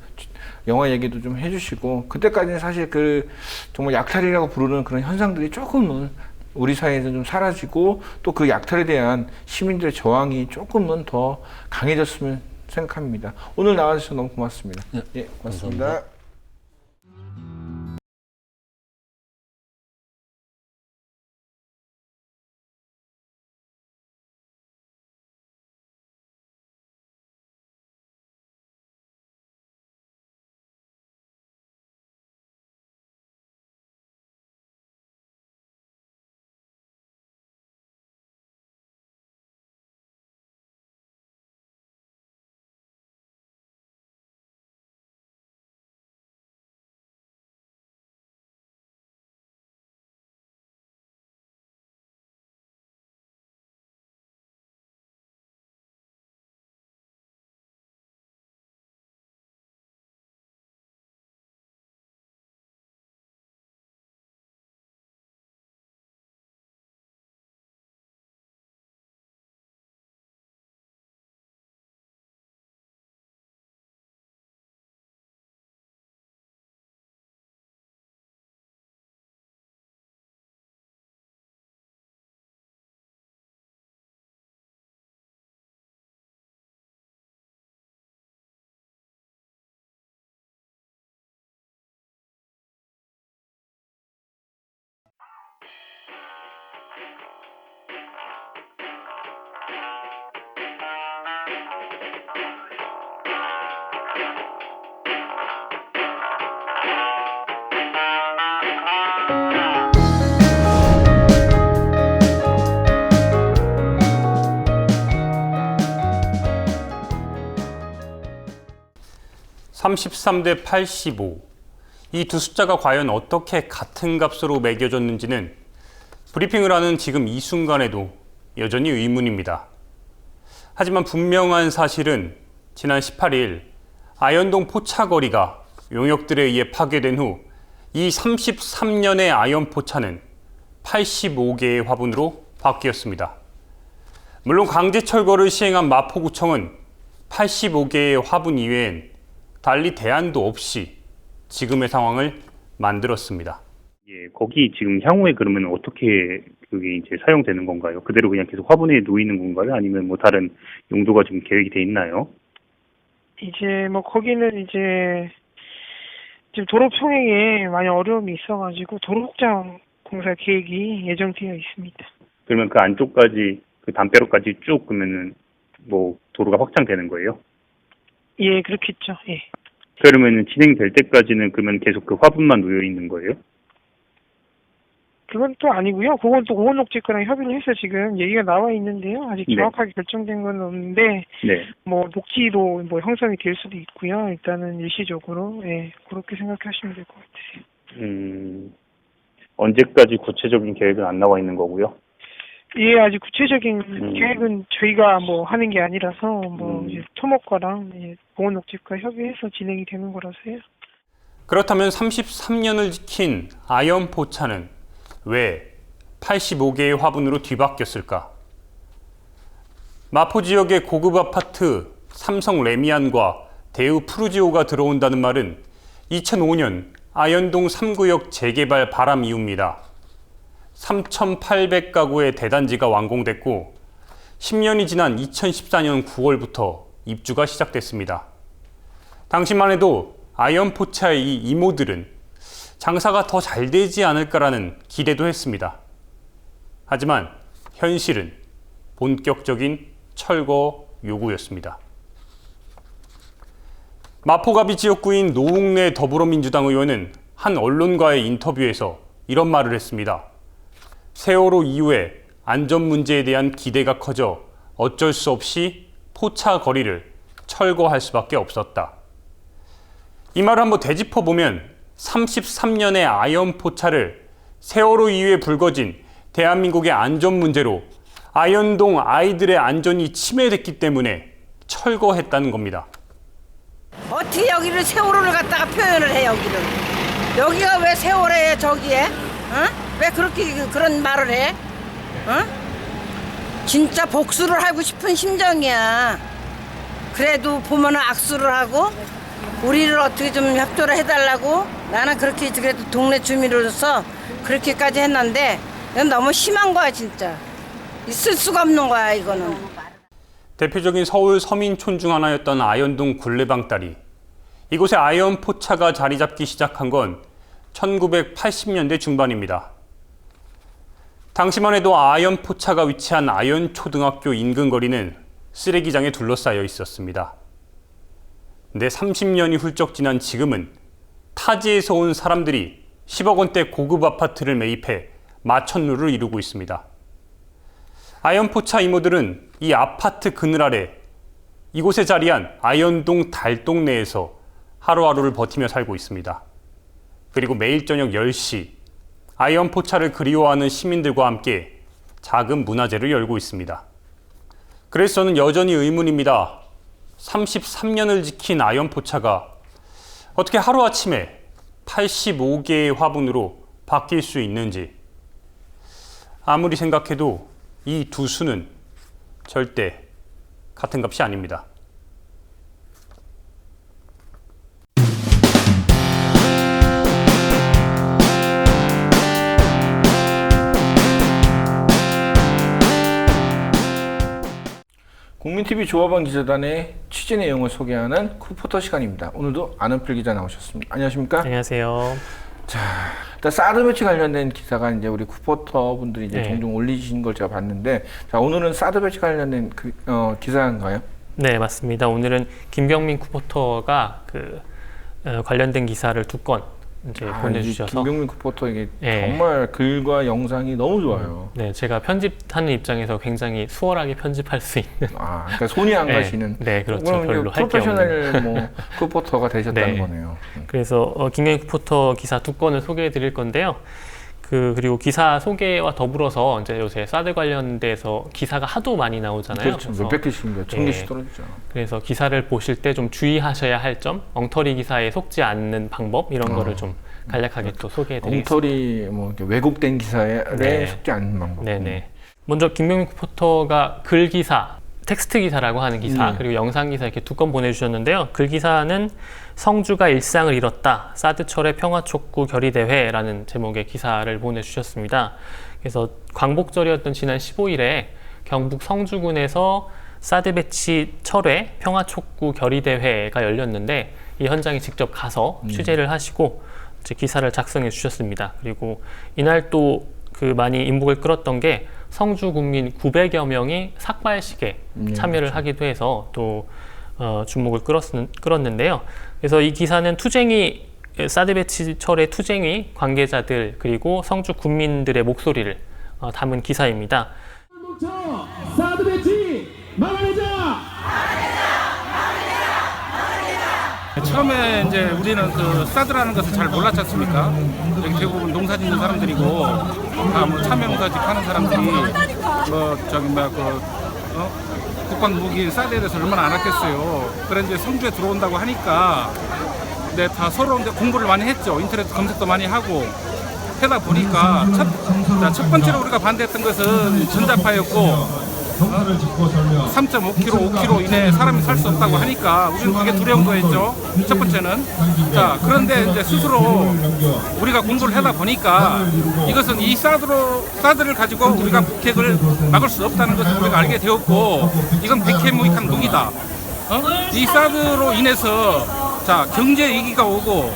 영화 얘기도 좀 해주시고, 그때까지는 사실 그 정말 약탈이라고 부르는 그런 현상들이 조금은 우리 사회에서 좀 사라지고, 또 그 약탈에 대한 시민들의 저항이 조금은 더 강해졌으면 생각합니다. 오늘 나와주셔서 너무 고맙습니다. 네, 예, 고맙습니다. 감사합니다. (33대 85) 이 두 숫자가 과연 어떻게 같은 값으로 매겨졌는지는 브리핑을 하는 지금 이 순간에도 여전히 의문입니다. 하지만 분명한 사실은 지난 18일 아현동 포차거리가 용역들에 의해 파괴된 후 이 33년의 아현 포차는 85개의 화분으로 바뀌었습니다. 물론 강제 철거를 시행한 마포구청은 85개의 화분 이외엔 달리 대안도 없이 지금의 상황을 만들었습니다. 예, 거기 지금 향후에 그러면 어떻게 그게 이제 사용되는 건가요? 그대로 그냥 계속 화분에 놓이는 건가요? 아니면 뭐 다른 용도가 지금 계획이 돼 있나요? 이제 뭐 거기는 이제 지금 도로 평행에 많이 어려움이 있어가지고 도로복장 공사 계획이 예정되어 있습니다. 그러면 그 안쪽까지 그 담벼락까지 쭉 그러면은 뭐 도로가 확장되는 거예요? 예, 그렇겠죠. 예. 그러면은 진행될 때까지는 그러면 계속 그 화분만 놓여 있는 거예요? 그건 또 아니고요. 그건 또 공원녹지과랑 협의를 해서 지금 얘기가 나와 있는데요. 아직 네. 정확하게 결정된 건 없는데 네. 뭐 녹지로 뭐 형성이 될 수도 있고요. 일단은 일시적으로 예, 그렇게 생각하시면 될 것 같아요. 언제까지 구체적인 계획은 안 나와 있는 거고요? 예, 아직 구체적인 계획은 저희가 뭐 하는 게 아니라서 뭐 이제 토목과랑 예, 공원녹지과 협의해서 진행이 되는 거라서요. 그렇다면 33년을 지킨 아현 포차는 왜 85개의 화분으로 뒤바뀌었을까? 마포 지역의 고급 아파트 삼성 레미안과 대우 푸르지오가 들어온다는 말은 2005년 아현동 3구역 재개발 바람 이후입니다. 3,800가구의 대단지가 완공됐고 10년이 지난 2014년 9월부터 입주가 시작됐습니다. 당시만 해도 아현 포차의 이 이모들은 장사가 더 잘 되지 않을까라는 기대도 했습니다. 하지만 현실은 본격적인 철거 요구였습니다. 마포갑이 지역구인 노웅래 더불어민주당 의원은 한 언론과의 인터뷰에서 이런 말을 했습니다. 세월호 이후에 안전 문제에 대한 기대가 커져 어쩔 수 없이 포차 거리를 철거할 수밖에 없었다. 이 말을 한번 되짚어보면 33년의 아연 포차를 세월호 이후에 불거진 대한민국의 안전 문제로 아연동 아이들의 안전이 침해됐기 때문에 철거했다는 겁니다. 어떻게 여기를 세월호를 갖다가 표현을 해, 여기를. 여기가 왜 세월호에 저기에? 왜 그렇게 그런 말을 해? 진짜 복수를 하고 싶은 심정이야. 그래도 보면은 악수를 하고 우리를 어떻게 좀 협조를 해달라고 나는 그렇게 그래도 동네 주민으로서 그렇게까지 했는데 이건 너무 심한 거야 진짜. 있을 수가 없는 거야 이거는. 대표적인 서울 서민촌 중 하나였던 아연동 굴레방다리. 이곳에 아연 포차가 자리 잡기 시작한 건 1980년대 중반입니다. 당시만 해도 아연 포차가 위치한 아연초등학교 인근 거리는 쓰레기장에 둘러싸여 있었습니다. 근데 30년이 훌쩍 지난 지금은 타지에서 온 사람들이 10억 원대 고급 아파트를 매입해 마천루를 이루고 있습니다. 아연포차 이모들은 이 아파트 그늘 아래 이곳에 자리한 아연동 달동 내에서 하루하루를 버티며 살고 있습니다. 그리고 매일 저녁 10시 아연포차를 그리워하는 시민들과 함께 작은 문화제를 열고 있습니다. 그래서 저는 여전히 의문입니다. 33년을 지킨 아연포차가 어떻게 하루아침에 85개의 화분으로 바뀔 수 있는지. 아무리 생각해도 이 두 수는 절대 같은 값이 아닙니다. 국민TV 조합원 기자단의 취재 내용을 소개하는 쿠포터 시간입니다. 오늘도 안은필 기자 나오셨습니다. 안녕하십니까? 안녕하세요. 일단 사드 배치 관련된 기사가 이제 우리 쿠포터 분들이 이제 네. 종종 올리신 걸 제가 봤는데, 자 오늘은 사드 배치 관련된 기사인가요? 네, 맞습니다. 오늘은 김경민 쿠포터가 관련된 기사를 2건 이제 보내주셔서 김경민 쿠포터 이게 네. 정말 글과 영상이 너무 좋아요. 네, 제가 편집하는 입장에서 굉장히 수월하게 편집할 수 있는. 그러니까 손이 안 가시는. 네, 그렇죠. 그럼 별로 할 게 없는. 프로페셔널 뭐 쿠포터가 되셨다는 네. 거네요. 그래서 김경민 쿠포터 기사 2건을 소개해드릴 건데요. 그리고 기사 소개와 더불어서 이제 요새 사드 관련돼서 기사가 하도 많이 나오잖아요. 그렇죠. 몇백 개씩, 천 개씩 떨어지죠. 그래서 기사를 보실 때 좀 주의하셔야 할 점, 엉터리 기사에 속지 않는 방법 이런 거를 좀 간략하게 또 소개해드리겠습니다. 엉터리 뭐 이렇게 왜곡된 기사에 네. 속지 않는 방법. 네네. 먼저 김경민 쿠포터가 글 기사, 텍스트 기사라고 하는 기사, 네. 그리고 영상 기사 이렇게 2건 보내주셨는데요. 글 기사는 성주가 일상을 잃었다. 사드철의 평화촉구 결의대회라는 제목의 기사를 보내주셨습니다. 그래서 광복절이었던 지난 15일에 경북 성주군에서 사드 배치 철회 평화촉구 결의대회가 열렸는데 이 현장에 직접 가서 취재를 하시고 이제 기사를 작성해 주셨습니다. 그리고 이날 또 많이 인복을 끌었던 게 성주 국민 900여 명이 삭발식에 참여를 그렇죠. 하기도 해서 또 주목을 끌었는데요. 그래서 이 기사는 투쟁이 사드 배치 철회 투쟁이 관계자들 그리고 성주 군민들의 목소리를 담은 기사입니다. 사드 배치 막아내자! 처음에 이제 우리는 사드라는 것을 잘 몰랐지 않습니까? 여기 대부분 농사 짓는 사람들이고 다 뭐 참외농사집 하는 사람들이 국방 무기인 사드에 대해서 얼마나 안 아꼈어요. 그래 이제 성주에 들어온다고 하니까 네, 다 서로 이제 공부를 많이 했죠. 인터넷 검색도 많이 하고 하다 보니까 첫 번째로 우리가 반대했던 것은 전자파였고 3.5km, 5km 이내에 사람이 살 수 없다고 하니까 우리는 그게 두려운 거였죠. 첫 번째는. 자, 그런데 이제 스스로 우리가 공부를 하다 보니까 이것은 이 사드를 가지고 우리가 북핵을 막을 수 없다는 것을 우리가 알게 되었고 이건 백해무익한 무기다. 이 사드로 인해서 자, 경제 위기가 오고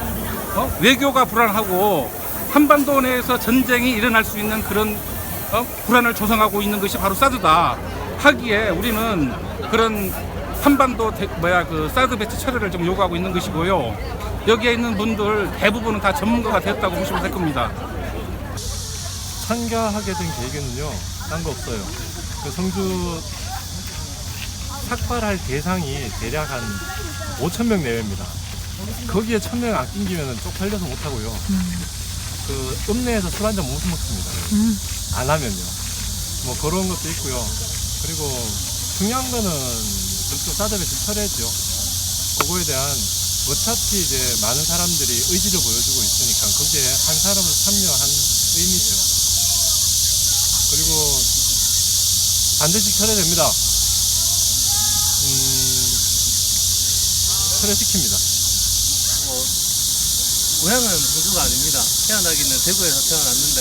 외교가 불안하고 한반도 내에서 전쟁이 일어날 수 있는 그런 불안을 조성하고 있는 것이 바로 사드다 하기에 우리는 그런 한반도 사드 배치 철회를 좀 요구하고 있는 것이고요. 여기에 있는 분들 대부분은 다 전문가가 되었다고 보시면 될 겁니다. 참가하게 된 계획은요, 딴 거 없어요. 성주 삭발할 대상이 대략 한 5,000명 내외입니다. 거기에 1,000명 안 낑기면 쪽팔려서 못하고요. 그 읍내에서 술 한잔 못 먹습니다. 안 하면요. 뭐 그런 것도 있고요. 그리고 중요한 거는 그쪽 사드배치 철회죠. 그거에 대한 어차피 이제 많은 사람들이 의지를 보여주고 있으니까 거기에 한 사람을 참여한 의미죠. 그리고 반드시 철회됩니다. 철회시킵니다. 고향은 성주가 아닙니다. 태어나기는 대구에서 태어났는데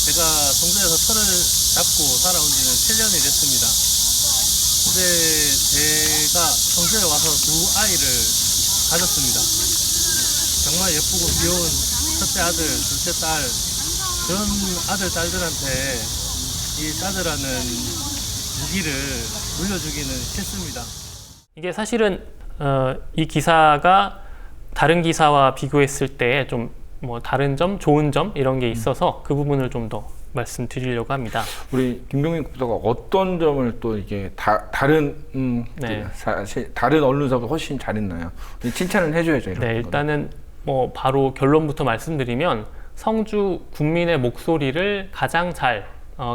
제가 성주에서 터를 잡고 살아온 지는 7년이 됐습니다. 근데 제가 성주에 와서 두 아이를 가졌습니다. 정말 예쁘고 귀여운 첫째 아들, 둘째 딸, 그런 아들, 딸들한테 이 사드라는 무기를 물려주기는 싫습니다. 이게 사실은 이 기사가 다른 기사와 비교했을 때 좀 뭐 다른 점, 좋은 점 이런 게 있어서 그 부분을 좀 더 말씀드리려고 합니다. 우리 김병민 국사가 어떤 점을 또 이게 다른 네. 사실 다른 언론사보다 훨씬 잘했나요? 칭찬을 해줘야죠. 이런 네, 일단은 뭐 바로 결론부터 말씀드리면 성주 국민의 목소리를 가장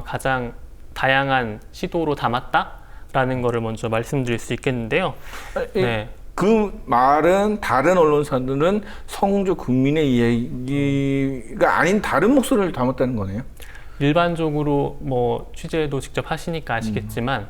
가장 다양한 시도로 담았다라는 거를 먼저 말씀드릴 수 있겠는데요. 네. 그 말은 다른 언론사들은 성주 국민의 이야기가 아닌 다른 목소리를 담았다는 거네요. 일반적으로 뭐 취재도 직접 하시니까 아시겠지만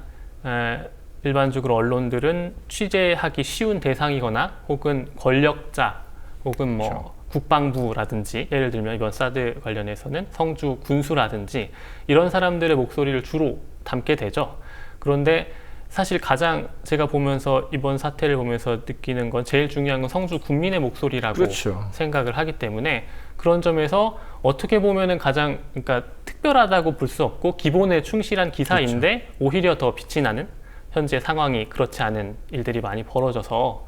일반적으로 언론들은 취재하기 쉬운 대상이거나 혹은 권력자 혹은 뭐 그렇죠. 국방부라든지 예를 들면 이번 사드 관련해서는 성주 군수라든지 이런 사람들의 목소리를 주로 담게 되죠. 그런데 사실 가장 제가 보면서 이번 사태를 보면서 느끼는 건 제일 중요한 건 성주 국민의 목소리라고 그렇죠. 생각을 하기 때문에 그런 점에서 어떻게 보면은 가장 그러니까 특별하다고 볼 수 없고 기본에 충실한 기사인데 그렇죠. 오히려 더 빛이 나는 현재 상황이 그렇지 않은 일들이 많이 벌어져서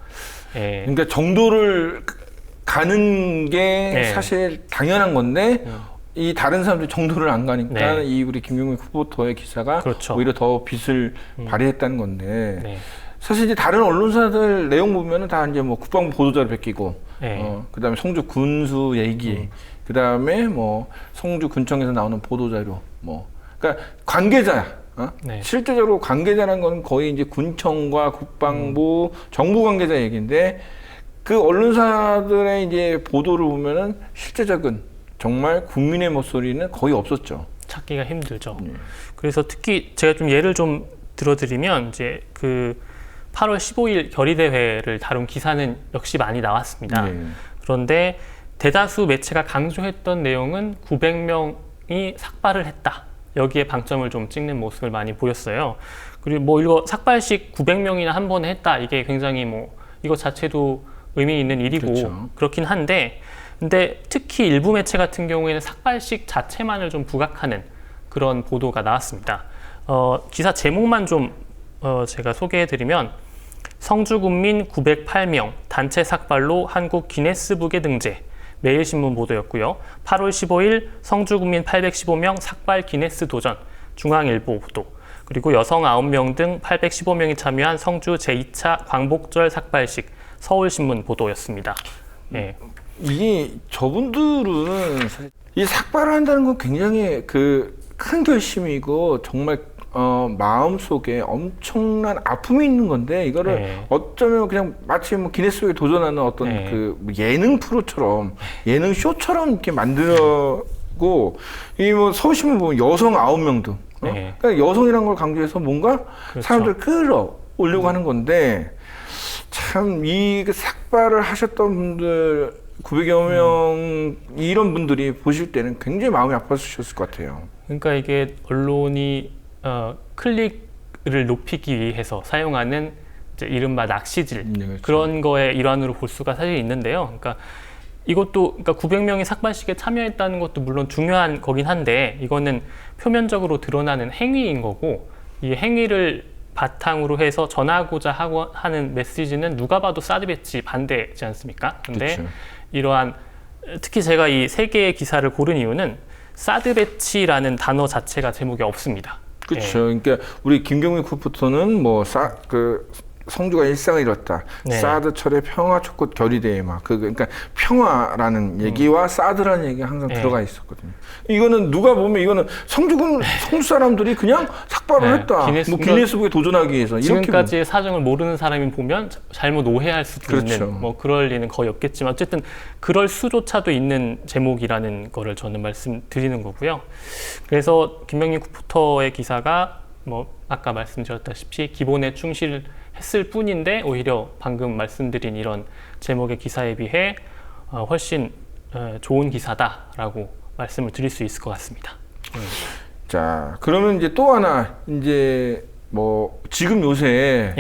예. 그러니까 정도를 가는 게 네. 사실 당연한 건데 이 다른 사람들이 정도를 안 가니까 네. 이 우리 김용민 후보터의 기사가 그렇죠. 오히려 더 빛을 발휘했다는 건데 네. 사실 이제 다른 언론사들 내용 보면은 다 이제 뭐 국방부 보도자료 베끼고 네. 그다음에 성주 군수 얘기 그다음에 뭐 성주 군청에서 나오는 보도자료 뭐 그러니까 관계자야. 네. 실제적으로 관계자라는 건 거의 이제 군청과 국방부 정부 관계자 얘기인데 그 언론사들의 이제 보도를 보면은 실제적인 정말 국민의 목소리는 거의 없었죠. 찾기가 힘들죠. 그래서 특히 제가 좀 예를 좀 들어드리면 이제 그 8월 15일 결의대회를 다룬 기사는 역시 많이 나왔습니다. 그런데 대다수 매체가 강조했던 내용은 900명이 삭발을 했다. 여기에 방점을 좀 찍는 모습을 많이 보였어요. 그리고 뭐 이거 삭발식 900명이나 한 번에 했다. 이게 굉장히 뭐 이거 자체도 의미 있는 일이고 그렇죠. 그렇긴 한데 근데 특히 일부 매체 같은 경우에는 삭발식 자체만을 좀 부각하는 그런 보도가 나왔습니다. 기사 제목만 좀 제가 소개해드리면 성주군민 908명 단체 삭발로 한국 기네스북에 등재 매일신문 보도였고요. 8월 15일 성주군민 815명 삭발 기네스 도전 중앙일보 보도 그리고 여성 9명 등 815명이 참여한 성주 제2차 광복절 삭발식 서울신문 보도였습니다. 네. 이게 저분들은 이 삭발을 한다는 건 굉장히 그 큰 결심이고 정말 마음속에 엄청난 아픔이 있는 건데 이거를 네. 어쩌면 그냥 마치 뭐 기네스북에 도전하는 어떤 네. 그 예능 프로처럼 예능 쇼처럼 이렇게 만들고 이 뭐 서울신문 보면 여성 9명도 네. 그러니까 여성이라는 걸 강조해서 뭔가 그렇죠. 사람들 끌어올려고 하는 건데 참 이 삭발을 하셨던 분들 900여 명 이런 분들이 보실 때는 굉장히 마음이 아팠으셨을 것 같아요. 그러니까 이게 언론이 클릭을 높이기 위해서 사용하는 이제 이른바 낚시질 네, 그렇죠. 그런 거의 일환으로 볼 수가 사실 있는데요. 그러니까 이것도 그러니까 900명이 삭발식에 참여했다는 것도 물론 중요한 거긴 한데 이거는 표면적으로 드러나는 행위인 거고 이 행위를 바탕으로 해서 전하고자 하는 메시지는 누가 봐도 사드 배치 반대지 않습니까? 근데 그렇죠. 이러한 특히 제가 이 세 개의 기사를 고른 이유는 사드 배치라는 단어 자체가 제목에 없습니다. 그렇죠. 그러니까 우리 김경민 쿠포터는 뭐 성주가 일상을 잃었다. 네. 사드 철의 평화 촉구 결의대회 막 그러니까 평화라는 얘기와 사드라는 얘기가 항상 네. 들어가 있었거든요. 이거는 누가 보면 이거는 성주 사람들이 그냥 삭발을 네. 했다. 기네스북에 도전하기 위해서 지금까지의 사정을 모르는 사람이 보면 잘못 오해할 수도 그렇죠. 있는 뭐 그럴 리는 거의 없겠지만 어쨌든 그럴 수조차도 있는 제목이라는 거를 저는 말씀드리는 거고요. 그래서 김명민 쿠포터의 기사가 뭐 아까 말씀드렸다시피 기본에 충실했을 뿐인데 오히려 방금 말씀드린 이런 제목의 기사에 비해 훨씬 좋은 기사다라고 말씀을 드릴 수 있을 것 같습니다. 자, 그러면 이제 또 하나 이제 뭐 지금 요새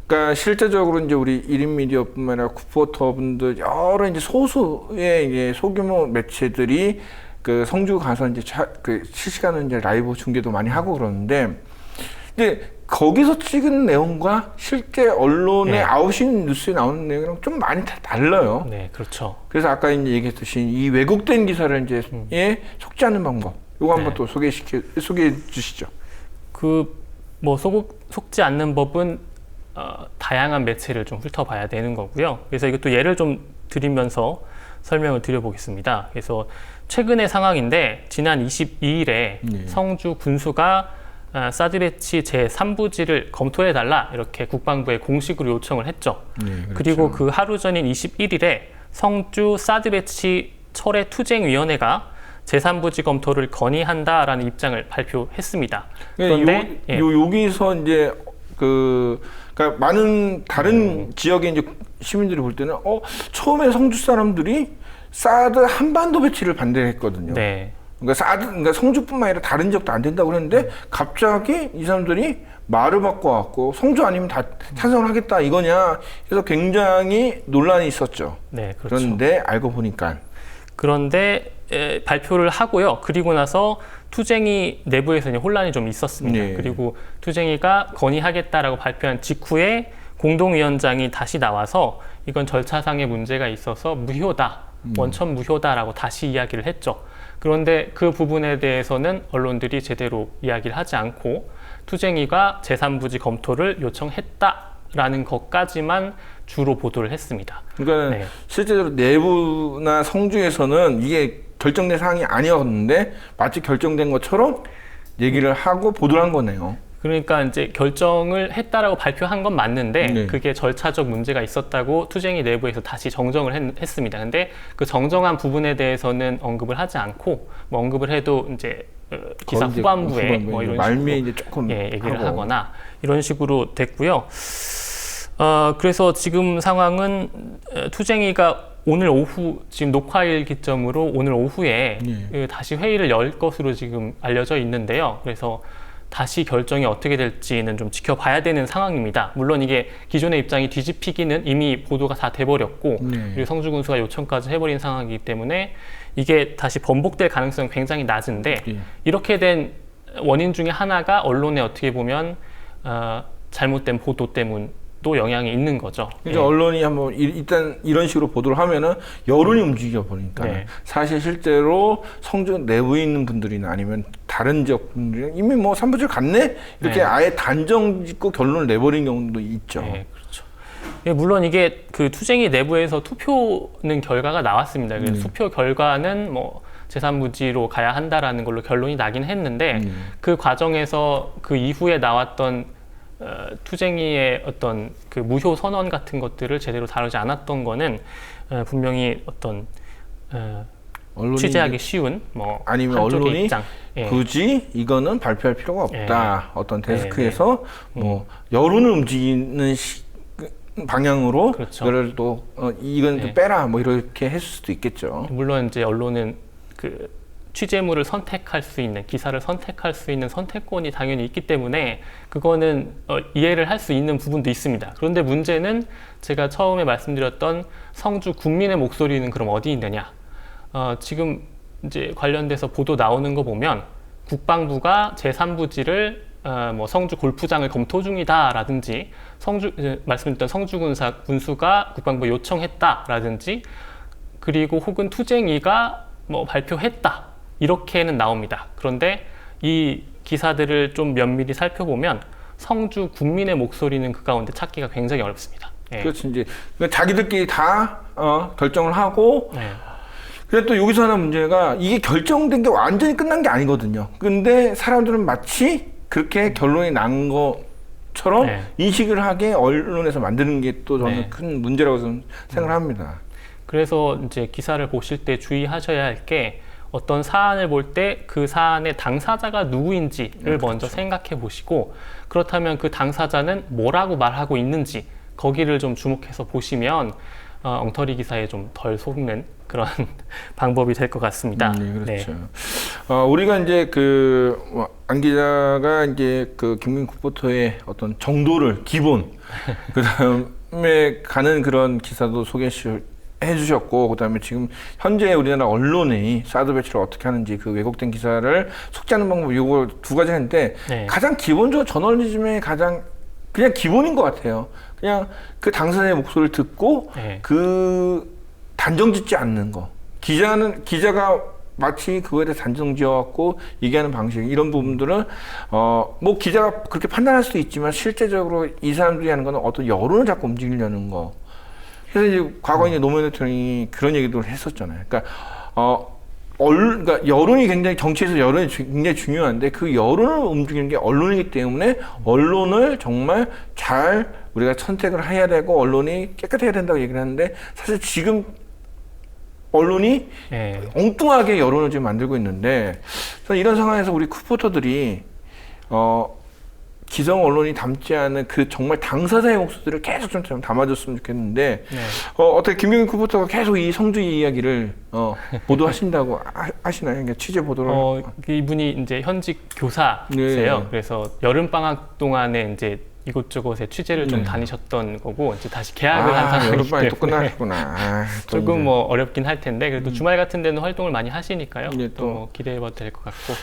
그러니까 실제적으로 이제 우리 1인 미디어뿐만 아니라 쿠포터분들 여러 이제 소수의 이제 소규모 매체들이 그 성주 가서 이제 그 실시간으로 이제 라이브 중계도 많이 하고 그러는데 이제 거기서 찍은 내용과 실제 언론의 아웃인 뉴스에 나오는 내용이랑 좀 많이 달라요. 네, 그렇죠. 그래서 아까 이제 얘기했듯이 이 왜곡된 기사를 이제 속지 않는 방법, 이거 한번 또 소개해 주시죠. 뭐 속지 않는 법은 다양한 매체를 좀 훑어봐야 되는 거고요. 그래서 이것도 예를 좀 드리면서 설명을 드려보겠습니다. 그래서 최근의 상황인데 지난 22일에 성주 군수가 사드 배치 제3부지를 검토해달라 이렇게 국방부에 공식으로 요청을 했죠. 그렇죠. 그리고 그 하루 전인 21일에 성주 사드 배치 철회 투쟁위원회가 제3부지 검토를 건의한다라는 입장을 발표했습니다. 그런데 여기서 이제 그러니까 많은 다른 지역의 이제 시민들이 볼 때는 처음에 성주 사람들이 사드 한반도 배치를 반대했거든요. 네. 그러니까 성주뿐만 아니라 다른 지역도 안 된다고 그랬는데 갑자기 이 사람들이 말을 바꿔갖고 성주 아니면 다 찬성을 하겠다 이거냐 그래서 굉장히 논란이 있었죠. 네, 그렇죠. 그런데 알고 보니까 그런데 발표를 하고요. 그리고 나서 투쟁이 내부에서 혼란이 좀 있었습니다. 그리고 투쟁이가 건의하겠다라고 발표한 직후에 공동위원장이 다시 나와서 이건 절차상의 문제가 있어서 무효다, 원천 무효다라고 다시 이야기를 했죠. 그런데 그 부분에 대해서는 언론들이 제대로 이야기를 하지 않고 투쟁이가 제3부지 검토를 요청했다라는 것까지만 주로 보도를 했습니다. 그러니까 실제로 내부나 성주에서는 이게 결정된 사항이 아니었는데 마치 결정된 것처럼 얘기를 하고 보도를 한 거네요. 그러니까 이제 결정을 했다라고 발표한 건 맞는데 그게 절차적 문제가 있었다고 투쟁이 내부에서 다시 정정을 했습니다. 근데 그 정정한 부분에 대해서는 언급을 하지 않고 뭐 언급을 해도 이제 기사 후반부에 뭐 이런 말미에 식으로 이제 조금 얘기를 하거나 이런 식으로 됐고요. 그래서 지금 상황은 투쟁이가 오늘 오후 지금 녹화일 기점으로 오늘 오후에 다시 회의를 열 것으로 지금 알려져 있는데요. 그래서 다시 결정이 어떻게 될지는 좀 지켜봐야 되는 상황입니다. 물론 이게 기존의 입장이 뒤집히기는 이미 보도가 다 돼버렸고 그리고 성주 군수가 요청까지 해버린 상황이기 때문에 이게 다시 번복될 가능성이 굉장히 낮은데 이렇게 된 원인 중에 하나가 언론에 어떻게 보면 잘못된 보도 때문도 영향이 있는 거죠. 그러니까 언론이 한번 일단 이런 식으로 보도를 하면은 여론이 움직여 버리니까 사실 실제로 성주 내부에 있는 분들이나 아니면 다른 지역 분들이 이미 뭐 3부지를 갔네 이렇게 아예 단정 짓고 결론을 내버린 경우도 있죠. 그렇죠. 물론 이게 그 투쟁이 내부에서 투표는 결과가 나왔습니다. 그래서 투표 결과는 뭐 제3부지로 가야 한다라는 걸로 결론이 나긴 했는데 그 과정에서 그 이후에 나왔던 투쟁이의 어떤 그 무효 선언 같은 것들을 제대로 다루지 않았던 거는 분명히 어떤 취재하기 쉬운 뭐 아니면 언론이 입장. 굳이 이거는 발표할 필요가 없다. 어떤 데스크에서 뭐 여론을 움직이는 방향으로 이거를 또 이건 좀 빼라 뭐 이렇게 했을 수도 있겠죠. 물론 이제 언론은 그 취재물을 선택할 수 있는 기사를 선택할 수 있는 선택권이 당연히 있기 때문에 그거는 이해를 할 수 있는 부분도 있습니다. 그런데 문제는 제가 처음에 말씀드렸던 성주 국민의 목소리는 그럼 어디 있느냐? 지금 이제 관련돼서 보도 나오는 거 보면 국방부가 제3부지를 뭐 성주 골프장을 검토 중이다라든지 말씀드렸던 성주 군수가 국방부에 요청했다라든지 그리고 혹은 투쟁이가 뭐 발표했다 이렇게는 나옵니다. 그런데 이 기사들을 좀 면밀히 살펴보면 성주 국민의 목소리는 그 가운데 찾기가 굉장히 어렵습니다. 예. 그렇지. 이제 자기들끼리 다 결정을 하고 네. 근데 또 여기서 하나 문제가 이게 결정된 게 완전히 끝난 게 아니거든요. 근데 사람들은 마치 그렇게 결론이 난 것처럼 네. 인식을 하게 언론에서 만드는 게 또 저는 네. 큰 문제라고 생각을 합니다. 그래서 이제 기사를 보실 때 주의하셔야 할 게 어떤 사안을 볼 때 그 사안의 당사자가 누구인지를 먼저 생각해 보시고 그렇다면 그 당사자는 뭐라고 말하고 있는지 거기를 좀 주목해서 보시면 엉터리 기사에 좀 덜 속는 그런 방법이 될 것 같습니다. 네, 그렇죠. 우리가 이제 안 기자가 이제 김경민 국보토의 어떤 정도를 기본, 그 다음에 가는 그런 기사도 소개해 주셨고, 그 다음에 지금 현재 우리나라 언론이 사드 배치를 어떻게 하는지 그 왜곡된 기사를 속지하는 방법, 요거 두 가지 했는데, 네. 가장 기본적으로 저널리즘의 가장 그냥 기본인 것 같아요. 그냥 그 당사자의 목소리를 듣고, 네. 그 단정 짓지 않는 거. 기자가 마치 그거에 대해 단정 지어갖고 얘기하는 방식, 이런 부분들은, 뭐 기자가 그렇게 판단할 수도 있지만 실제적으로 이 사람들이 하는 거는 어떤 여론을 자꾸 움직이려는 거. 그래서 이제 과거에 이제 노무현 대통령이 그런 얘기도 했었잖아요. 그러니까 여론이 굉장히, 정치에서 여론이 굉장히 중요한데 그 여론을 움직이는 게 언론이기 때문에 언론을 정말 잘 우리가 선택을 해야 되고 언론이 깨끗해야 된다고 얘기를 하는데 사실 지금 언론이 네. 엉뚱하게 여론을 지금 만들고 있는데 이런 상황에서 우리 쿠포터들이 기성 언론이 담지 않은 그 정말 당사자의 목소리를 계속 좀 담아줬으면 좋겠는데 네. 어떻게 김경민 쿠포터가 계속 이 성주의 이야기를 보도하신다고 하시나요? 그러니까 취재 보도를 이분이 이제 현직 교사세요. 네. 그래서 여름 방학 동안에 이제 이곳저곳에 취재를 좀 네. 다니셨던 거고 이제 다시 개학을 한 상황이기 여름방이 또 때문에 끝나셨구나. 조금 뭐 어렵긴 할 텐데 그래도 주말 같은 데는 활동을 많이 하시니까요. 네, 또 뭐 기대해봐도 될 것 같고.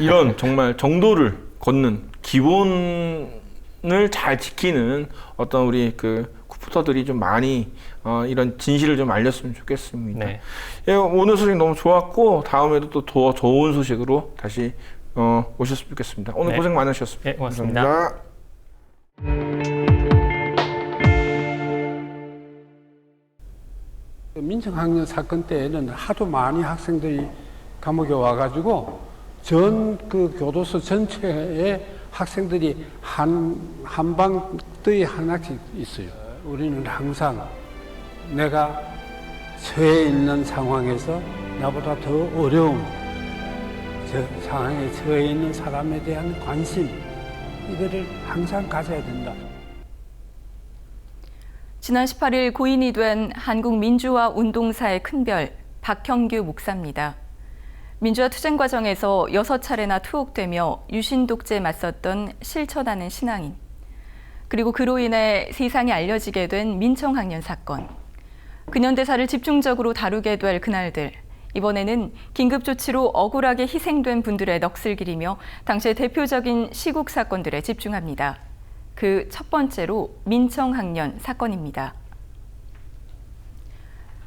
이런 정말 정도를 걷는 기본을 잘 지키는 어떤 우리 그 쿠포터들이 좀 많이 이런 진실을 좀 알렸으면 좋겠습니다. 네. 예, 오늘 소식 너무 좋았고 다음에도 또 더 좋은 소식으로 다시 오셨으면 좋겠습니다. 오늘 네. 고생 많으셨습니다. 네, 고맙습니다. 감사합니다. 민청학년 사건 때에는 하도 많이 학생들이 감옥에 와가지고 전 그 교도소 전체에 학생들이 한방더위 하나씩 있어요. 우리는 항상 내가 처해 있는 상황에서 나보다 더 어려운 저 상황에 처해 있는 사람에 대한 관심, 이거를 항상 가져야 된다. 지난 18일 고인이 된 한국민주화 운동사의 큰별 박형규 목사입니다. 민주화 투쟁 과정에서 6차례나 투옥되며 유신 독재에 맞섰던 실천하는 신앙인. 그리고 그로 인해 세상에 알려지게 된 민청학년 사건. 근현대사를 집중적으로 다루게 될 그날들. 이번에는 긴급조치로 억울하게 희생된 분들의 넋을 기리며 당시의 대표적인 시국 사건들에 집중합니다. 그 첫 번째로 민청학년 사건입니다.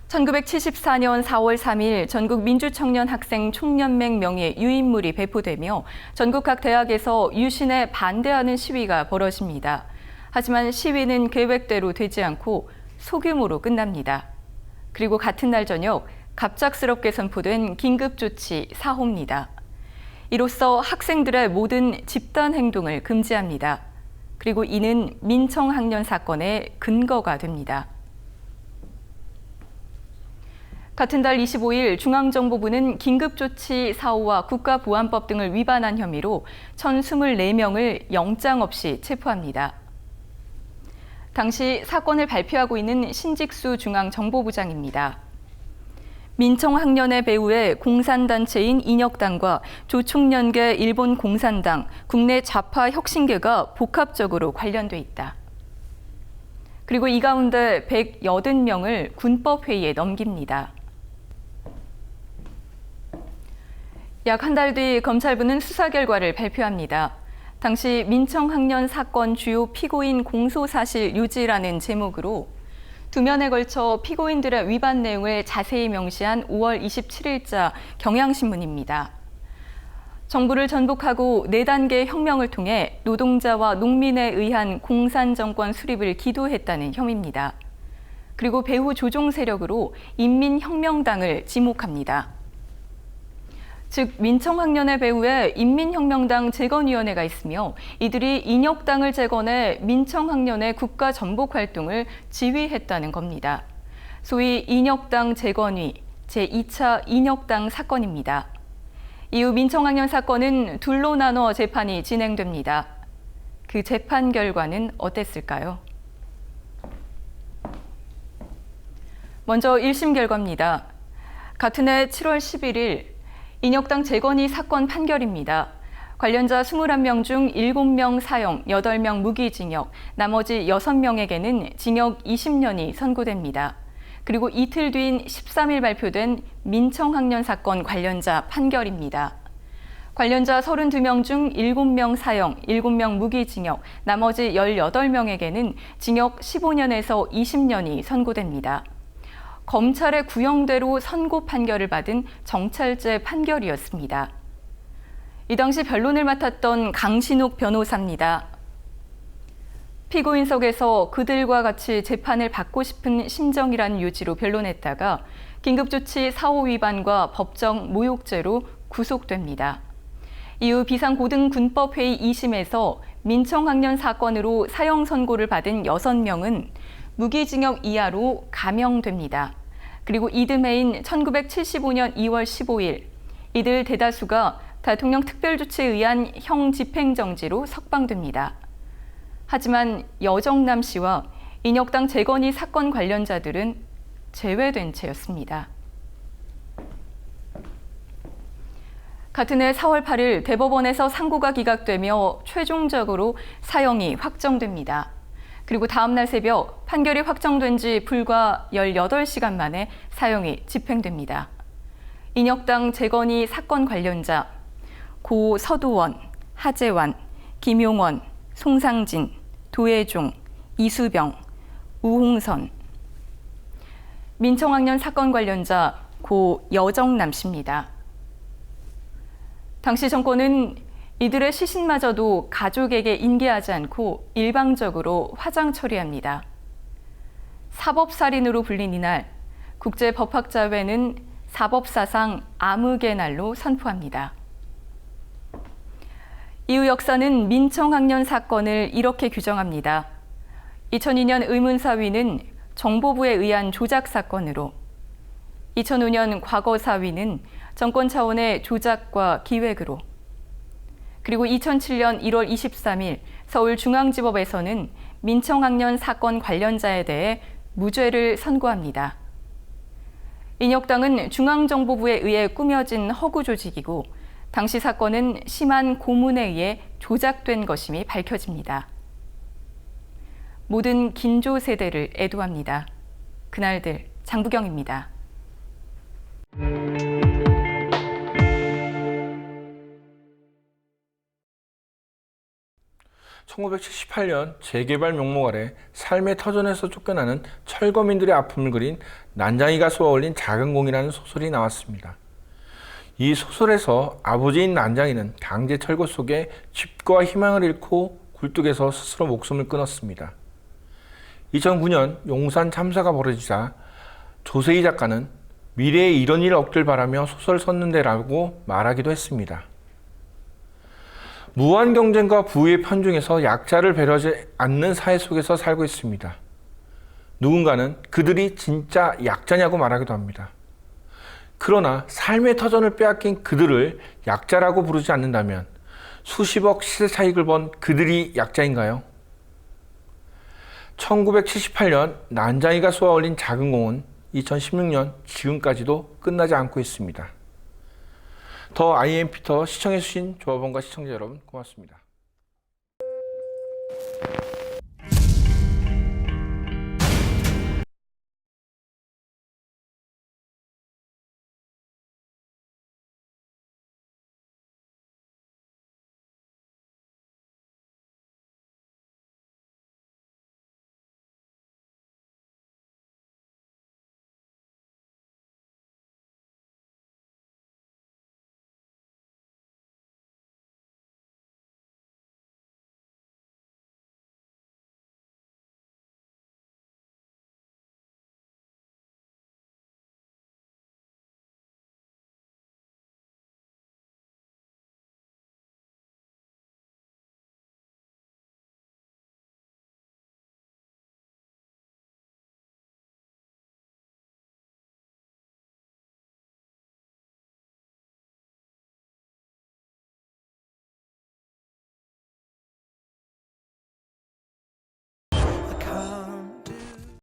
1974년 4월 3일 전국 민주청년 학생 총연맹 명의의 유인물이 배포되며 전국 각 대학에서 유신에 반대하는 시위가 벌어집니다. 하지만 시위는 계획대로 되지 않고 소규모로 끝납니다. 그리고 같은 날 저녁 갑작스럽게 선포된 긴급조치 4호입니다. 이로써 학생들의 모든 집단 행동을 금지합니다. 그리고 이는 민청학년 사건의 근거가 됩니다. 같은 달 25일 중앙정보부는 긴급조치 4호와 국가보안법 등을 위반한 혐의로 1,024명을 영장 없이 체포합니다. 당시 사건을 발표하고 있는 신직수 중앙정보부장입니다. 민청학년의 배후에 공산단체인 인혁당과 조총련계 일본 공산당, 국내 좌파 혁신계가 복합적으로 관련돼 있다. 그리고 이 가운데 180명을 군법회의에 넘깁니다. 약 한 달 뒤 검찰부는 수사 결과를 발표합니다. 당시 민청학년 사건 주요 피고인 공소사실 유지라는 제목으로 2면에 걸쳐 피고인들의 위반 내용을 자세히 명시한 5월 27일자 경향신문입니다. 정부를 전복하고 4단계 혁명을 통해 노동자와 농민에 의한 공산 정권 수립을 기도했다는 혐의입니다. 그리고 배후 조종 세력으로 인민혁명당을 지목합니다. 즉 민청학년의 배후에 인민혁명당 재건위원회가 있으며 이들이 인혁당을 재건해 민청학년의 국가 전복 활동을 지휘했다는 겁니다. 소위 인혁당 재건위 제2차 인혁당 사건입니다. 이후 민청학년 사건은 둘로 나눠 재판이 진행됩니다. 그 재판 결과는 어땠을까요? 먼저 1심 결과입니다. 같은 해 7월 11일 인혁당 재건위 사건 판결입니다. 관련자 21명 중 7명 사형, 8명 무기징역, 나머지 6명에게는 징역 20년이 선고됩니다. 그리고 이틀 뒤인 13일 발표된 민청학년 사건 관련자 판결입니다. 관련자 32명 중 7명 사형, 7명 무기징역, 나머지 18명에게는 징역 15년에서 20년이 선고됩니다. 검찰의 구형대로 선고 판결을 받은 정찰제 판결이었습니다. 이 당시 변론을 맡았던 강신욱 변호사입니다. 피고인석에서 그들과 같이 재판을 받고 싶은 심정이란 요지로 변론했다가 긴급조치 4호 위반과 법정 모욕죄로 구속됩니다. 이후 비상고등군법회의 2심에서 민청학년 사건으로 사형 선고를 받은 6명은 무기징역 이하로 감형됩니다. 그리고 이듬해인 1975년 2월 15일 이들 대다수가 대통령 특별조치에 의한 형 집행정지로 석방됩니다. 하지만 여정남 씨와 인혁당 재건위 사건 관련자들은 제외된 채였습니다. 같은 해 4월 8일 대법원에서 상고가 기각되며 최종적으로 사형이 확정됩니다. 그리고 다음 날 새벽 판결이 확정된 지 불과 18시간 만에 사형이 집행됩니다. 인혁당 재건위 사건 관련자 고 서도원, 하재환, 김용원, 송상진, 도혜종, 이수병, 우홍선. 민청학년 사건 관련자 고 여정남 씨입니다. 당시 정권은 이들의 시신마저도 가족에게 인계하지 않고 일방적으로 화장 처리합니다. 사법살인으로 불린 이날, 국제법학자회는 사법사상 암흑의 날로 선포합니다. 이후 역사는 민청학년 사건을 이렇게 규정합니다. 2002년 의문사위는 정보부에 의한 조작 사건으로, 2005년 과거사위는 정권 차원의 조작과 기획으로, 그리고 2007년 1월 23일 서울중앙지법에서는 민청학년 사건 관련자에 대해 무죄를 선고합니다. 인혁당은 중앙정보부에 의해 꾸며진 허구 조직이고 당시 사건은 심한 고문에 의해 조작된 것임이 밝혀집니다. 모든 긴조 세대를 애도합니다. 그날들 장부경입니다. 1978년 재개발 명목 아래 삶의 터전에서 쫓겨나는 철거민들의 아픔을 그린 난장이가 쏘아올린 작은 공이라는 소설이 나왔습니다. 이 소설에서 아버지인 난장이는 강제 철거 속에 집과 희망을 잃고 굴뚝에서 스스로 목숨을 끊었습니다. 2009년 용산 참사가 벌어지자 조세희 작가는 미래에 이런 일을 없길 바라며 소설을 썼는데 라고 말하기도 했습니다. 무한 경쟁과 부의 편중에서 약자를 배려하지 않는 사회 속에서 살고 있습니다. 누군가는 그들이 진짜 약자냐고 말하기도 합니다. 그러나 삶의 터전을 빼앗긴 그들을 약자라고 부르지 않는다면 수십억 시세 차익을 번 그들이 약자인가요? 1978년 난장이가 쏘아올린 작은 공은 2016년 지금까지도 끝나지 않고 있습니다. 더 IMP터 시청해주신 조합원과 시청자 여러분 고맙습니다.